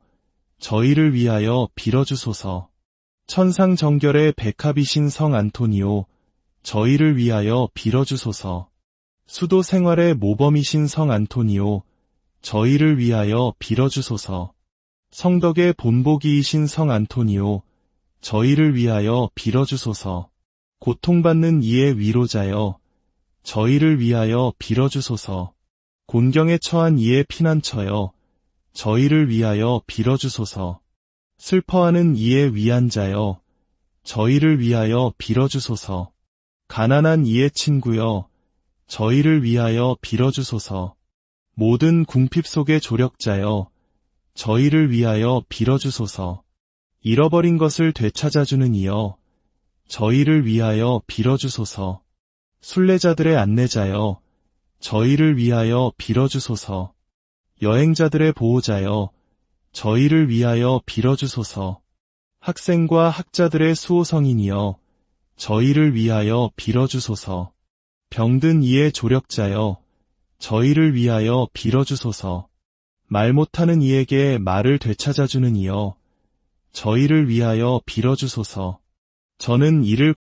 Speaker 1: 저희를 위하여 빌어주소서. 천상정결의 백합이신 성 안토니오, 저희를 위하여 빌어주소서. 수도 생활의 모범이신 성 안토니오, 저희를 위하여 빌어주소서. 성덕의 본보기이신 성 안토니오, 저희를 위하여 빌어주소서. 고통받는 이의 위로자여, 저희를 위하여 빌어주소서. 곤경에 처한 이의 피난처여, 저희를 위하여 빌어주소서. 슬퍼하는 이의 위안자여, 저희를 위하여 빌어주소서. 가난한 이의 친구여, 저희를 위하여 빌어주소서. 모든 궁핍 속의 조력자여, 저희를 위하여 빌어주소서. 잃어버린 것을 되찾아주는 이여, 저희를 위하여 빌어주소서. 순례자들의 안내자여, 저희를 위하여 빌어주소서. 여행자들의 보호자여, 저희를 위하여 빌어주소서. 학생과 학자들의 수호성인이여, 저희를 위하여 빌어주소서. 병든 이의 조력자여, 저희를 위하여 빌어주소서. 말 못하는 이에게 말을 되찾아주는 이여, 저희를 위하여 빌어주소서. 저는 이를